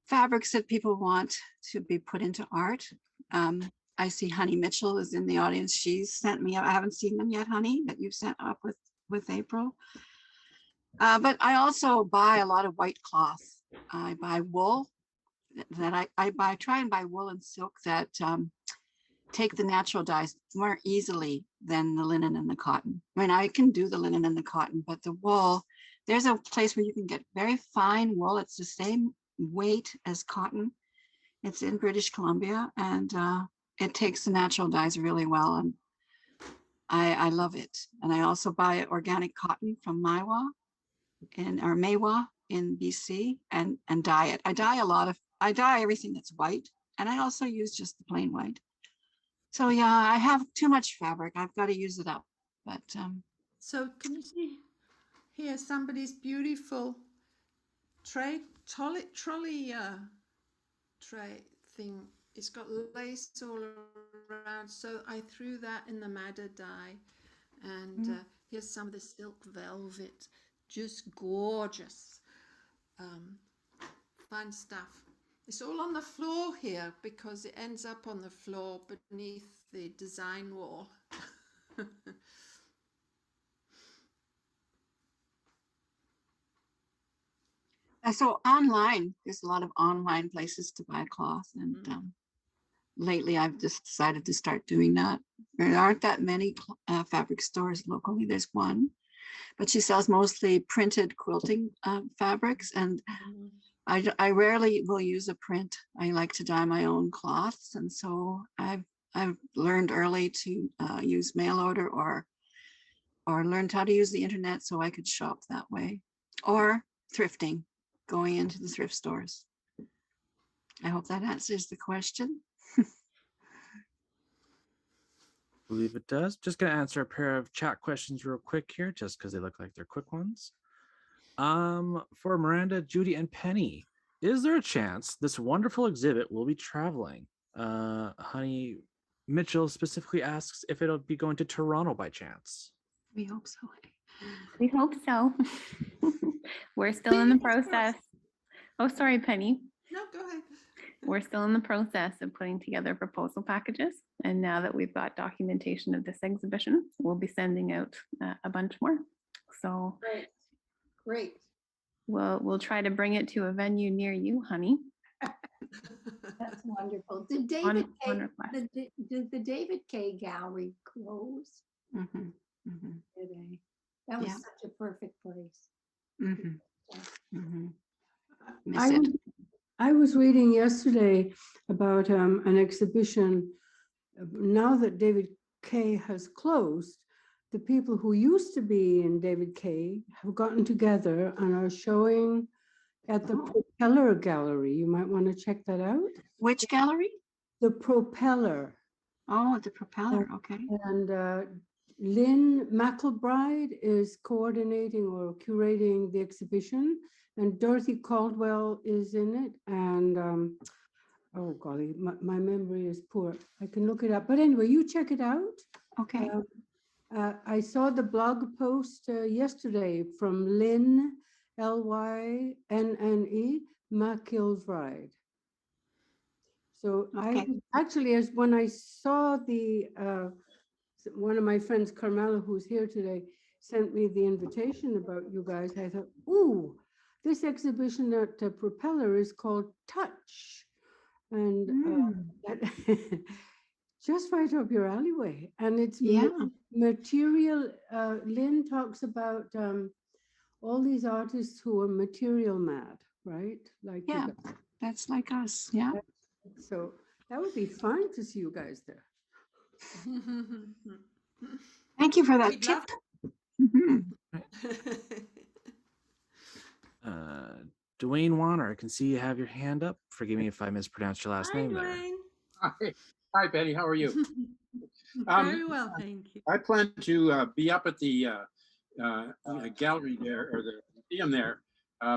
fabrics that people want to be put into art. I see Honey Mitchell is in the audience. She's sent me, I haven't seen them yet, Honey, that you've sent up with April. But I also buy a lot of white cloth. I buy wool that I try and buy wool and silk that take the natural dyes more easily than the linen and the cotton. I mean, I can do the linen and the cotton, but the wool, there's a place where you can get very fine wool. It's the same weight as cotton. It's in British Columbia, and it takes the natural dyes really well, and I love it. And I also buy organic cotton from Maiwa in BC and dye it. I dye everything that's white, and I also use just the plain white. So yeah, I have too much fabric. I've got to use it up. But so can you see here somebody's beautiful trolley tray thing? It's got lace all around, so I threw that in the madder dye, and here's some of the silk velvet, just gorgeous, fun stuff. It's all on the floor here because it ends up on the floor beneath the design wall. So online, there's a lot of online places to buy cloth, and lately I've just decided to start doing that. There aren't that many fabric stores locally. There's one, but she sells mostly printed quilting fabrics, and I rarely will use a print. I like to dye my own cloths, and so I've learned early to use mail order or learned how to use the internet so I could shop that way, or thrifting, going into the thrift stores. I hope that answers the question. I believe it does. Just going to answer a pair of chat questions real quick here, just because they look like they're quick ones. For Miranda, Judy, and Penny, is there a chance this wonderful exhibit will be traveling? Honey Mitchell specifically asks if it'll be going to Toronto by chance. We hope so. We hope so. We're still in the process. Oh, sorry, Penny. No, go ahead. We're still in the process of putting together proposal packages. And now that we've got documentation of this exhibition, we'll be sending out a bunch more. So great. We'll try to bring it to a venue near you, honey. That's wonderful. Did On David K, request. did the David K gallery close Mhm, mhm, today? That was Yeah. such a perfect place. mhm, mhm. Miss I it. was, I was reading yesterday about an exhibition. Now that David K has closed, the people who used to be in David K have gotten together and are showing at the Propeller Gallery. You might want to check that out. Which gallery? The Propeller. Oh, the Propeller. Okay. And Lynn McElbride is coordinating or curating the exhibition, and Dorothy Caldwell is in it. And oh golly, my memory is poor. I can look it up. But anyway, you check it out. Okay. I saw the blog post yesterday from Lynn, Lynne McElbride. So Okay. actually, as when I saw the one of my friends, Carmela, who's here today, sent me the invitation about you guys, I thought, ooh, this exhibition at Propeller is called Touch. And that just right up your alleyway. And it's material. Lynn talks about all these artists who are material mad, right? Like you Yeah, guys. that's like us. Yeah. So that would be fun to see you guys there. Thank you for that We'd tip. love Dwayne Warner, I can see you have your hand up. Forgive me if I mispronounced your last Hi, name there. Dwayne. Hi, Betty. How are you? Very well, thank you. I plan to be up at the gallery there, or the museum there,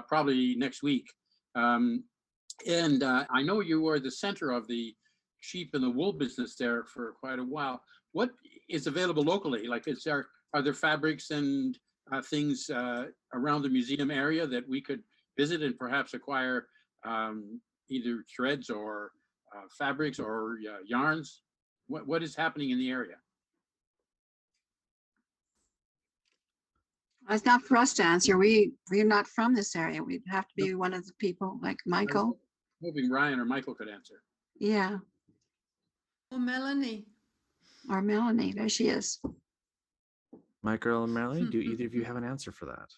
probably next week. And I know you were the center of the sheep and the wool business there for quite a while. What is available locally? Like, are there fabrics and things around the museum area that we could visit and perhaps acquire either threads or fabrics or yarns? What is happening in the area? It's not for us to answer. We're not from this area. We'd have to be one of the people like Michael. Hoping Ryan or Michael could answer. Yeah. Or Melanie. Or Melanie. There she is. Michael and Melanie, do either of you have an answer for that?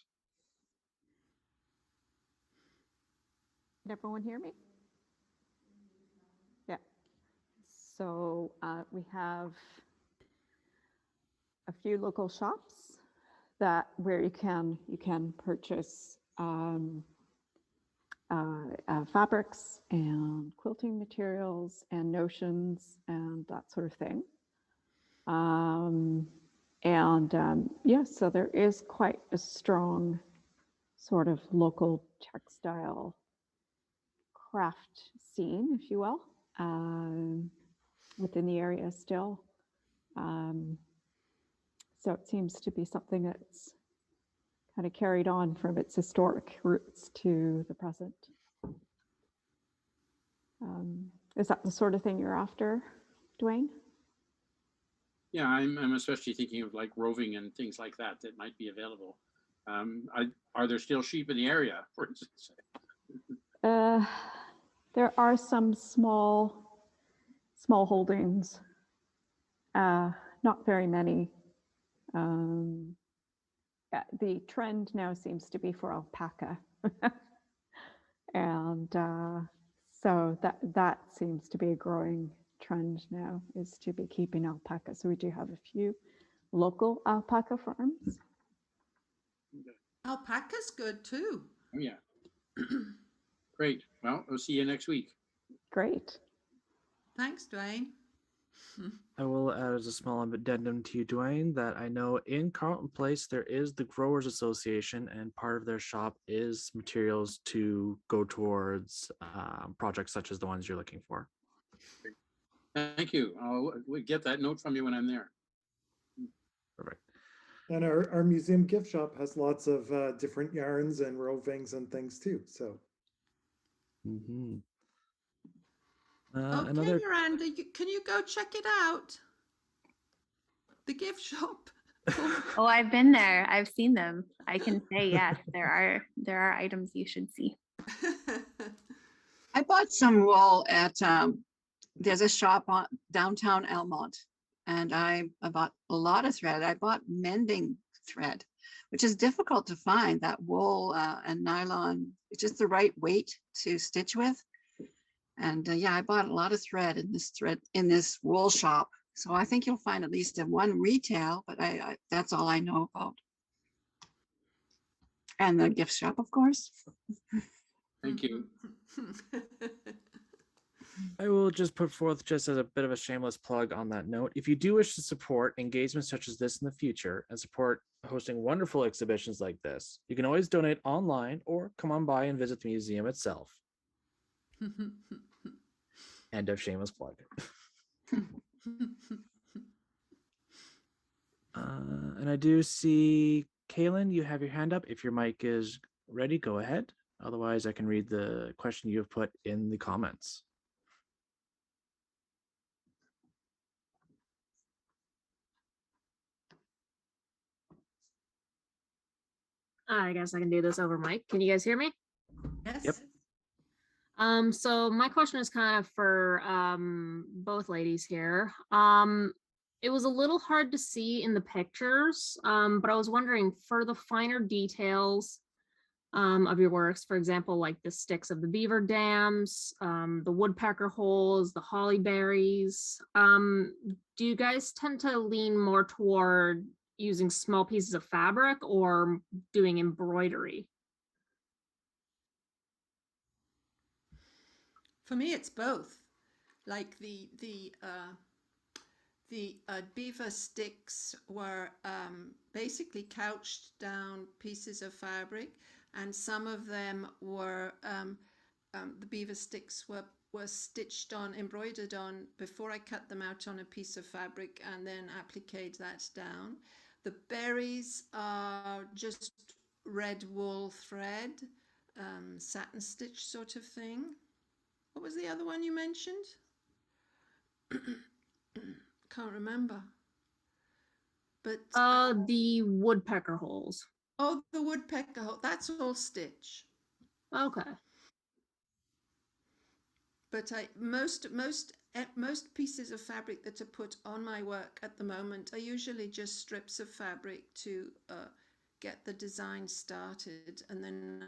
Can everyone hear me? Yeah. So we have a few local shops where you can purchase fabrics and quilting materials and notions and that sort of thing. Yeah, so there is quite a strong sort of local textile craft scene, if you will, within the area still. So it seems to be something that's kind of carried on from its historic roots to the present. Is that the sort of thing you're after, Dwayne? Yeah, I'm especially thinking of like roving and things like that might be available. Are there still sheep in the area, for instance? There are some small holdings, not very many. The trend now seems to be for alpaca. And so that seems to be a growing trend now, is to be keeping alpaca. So we do have a few local alpaca farms. Alpaca's good too. Oh, yeah. Great. Well, we'll see you next week. Great. Thanks, Dwayne. I will add as a small addendum to you, Dwayne, that I know in Carlton Place there is the Growers Association, and part of their shop is materials to go towards projects such as the ones you're looking for. Thank you. I'll get that note from you when I'm there. Perfect. And our museum gift shop has lots of different yarns and rovings and things too. So. Mm-hmm. Okay, Another. Miranda, can you go check it out? The gift shop. Oh, I've been there. I've seen them. I can say yes, there are items you should see. I bought some wool at there's a shop on downtown Elmont, and I bought a lot of thread. I bought mending thread, which is difficult to find. That wool and nylon, it's just the right weight to stitch with. And yeah, I bought a lot of thread in this wool shop. So I think you'll find at least in one retail, but I that's all I know about. And the gift shop, of course. Thank you. I will just put forth just as a bit of a shameless plug on that note. If you do wish to support engagements such as this in the future and support hosting wonderful exhibitions like this, you can always donate online or come on by and visit the museum itself. End of shameless plug. And I do see, Kaylin, you have your hand up. If your mic is ready, go ahead. Otherwise, I can read the question you have put in the comments. I guess I can do this over mic. Can you guys hear me? Yes. Yep. So my question is kind of for both ladies here. It was a little hard to see in the pictures, but I was wondering for the finer details of your works, for example, like the sticks of the beaver dams, the woodpecker holes, the holly berries, do you guys tend to lean more toward using small pieces of fabric or doing embroidery? For me, it's both. Like the beaver sticks were basically couched down pieces of fabric, and some of them were the beaver sticks were stitched on, embroidered on before I cut them out on a piece of fabric and then appliqued that down. The berries are just red wool thread, satin stitch sort of thing. What was the other one you mentioned? Can't remember. But the woodpecker holes. Oh, the woodpecker hole. That's all stitch. Okay. But most pieces of fabric that are put on my work at the moment are usually just strips of fabric to get the design started, and then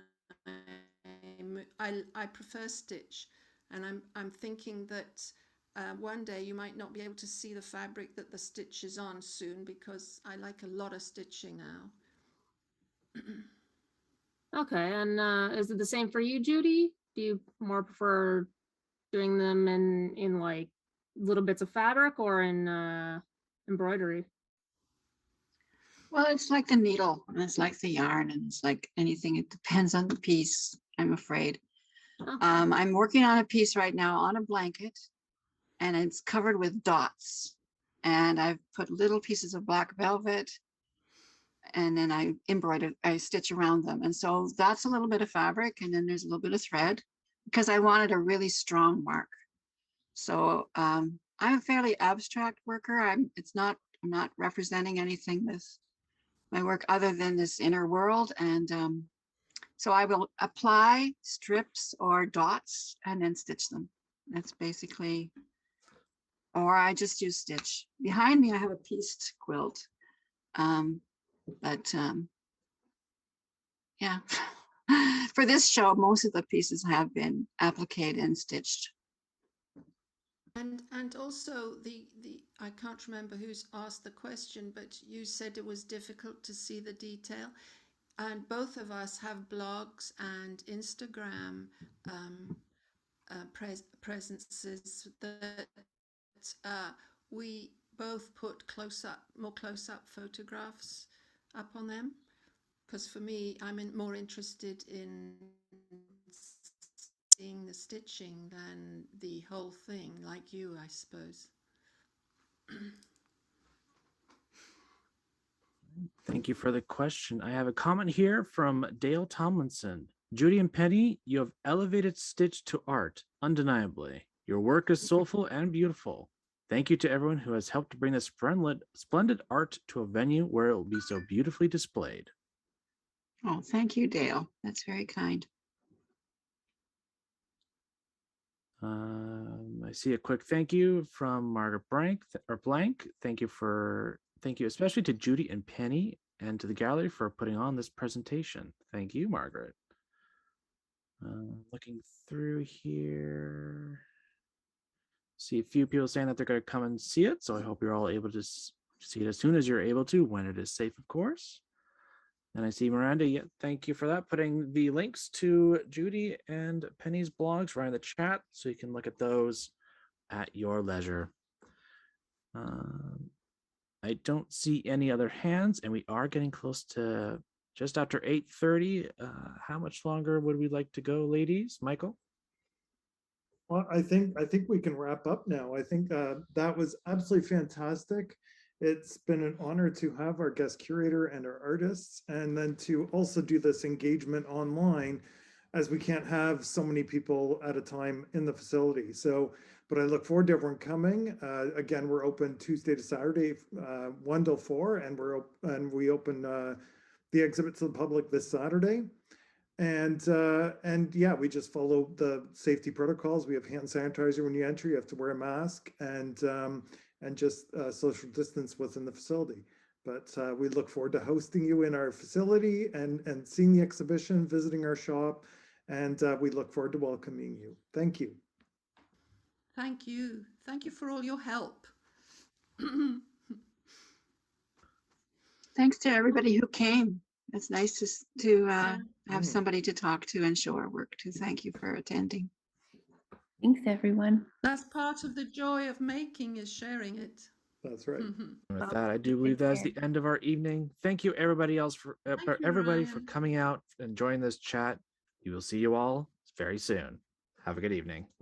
I prefer stitch, and I'm thinking that one day you might not be able to see the fabric that the stitch is on soon, because I like a lot of stitching now. Okay, and is it the same for you, Judy? Do you more prefer doing them in like little bits of fabric or in embroidery? Well, it's like the needle, and it's like the yarn, and it's like anything. It depends on the piece, I'm afraid. Okay. I'm working on a piece right now on a blanket, and it's covered with dots. And I've put little pieces of black velvet, and then I stitch around them. And so that's a little bit of fabric, and then there's a little bit of thread, because I wanted a really strong mark. So I'm a fairly abstract worker. I'm not representing anything with my work other than this inner world. And so I will apply strips or dots and then stitch them. That's basically, or I just use stitch. Behind me, I have a pieced quilt. Yeah, for this show, most of the pieces have been appliqued and stitched. And also I can't remember who's asked the question, but you said it was difficult to see the detail. And both of us have blogs and Instagram presences that we both put more close-up photographs up on them. Because for me, I'm more interested in seeing the stitching than the whole thing, like you, I suppose. Thank you for the question. I have a comment here from Dale Tomlinson. Judy and Penny, you have elevated stitch to art, undeniably. Your work is soulful and beautiful. Thank you to everyone who has helped to bring this splendid art to a venue where it will be so beautifully displayed. Oh, thank you, Dale. That's very kind. I see a quick thank you from Margaret Blank. Thank you especially to Judy and Penny and to the gallery for putting on this presentation. Thank you, Margaret. Looking through here. See a few people saying that they're going to come and see it. So I hope you're all able to see it as soon as you're able to, when it is safe, of course. And I see Miranda, yeah, thank you for that. Putting the links to Judy and Penny's blogs right in the chat so you can look at those at your leisure. I don't see any other hands, and we are getting close to just after 8:30. How much longer would we like to go, ladies? Michael? Well, I think we can wrap up now. I think that was absolutely fantastic. It's been an honor to have our guest curator and our artists, and then to also do this engagement online, as we can't have so many people at a time in the facility. So, but I look forward to everyone coming. Again, we're open Tuesday to Saturday, 1 till 4, and we open the exhibit to the public this Saturday. And yeah, we just follow the safety protocols. We have hand sanitizer when you enter. You have to wear a mask and just social distance within the facility. But we look forward to hosting you in our facility and seeing the exhibition, visiting our shop, and we look forward to welcoming you. Thank you. Thank you. Thank you for all your help. Thanks to everybody who came. It's nice to have somebody to talk to and show our work to. Thank you for attending. Thanks, everyone. That's part of the joy of making, is sharing it. That's right. With that, I do believe that's the end of our evening. Thank you, everybody else, for everybody for coming out and joining this chat. We will see you all very soon. Have a good evening.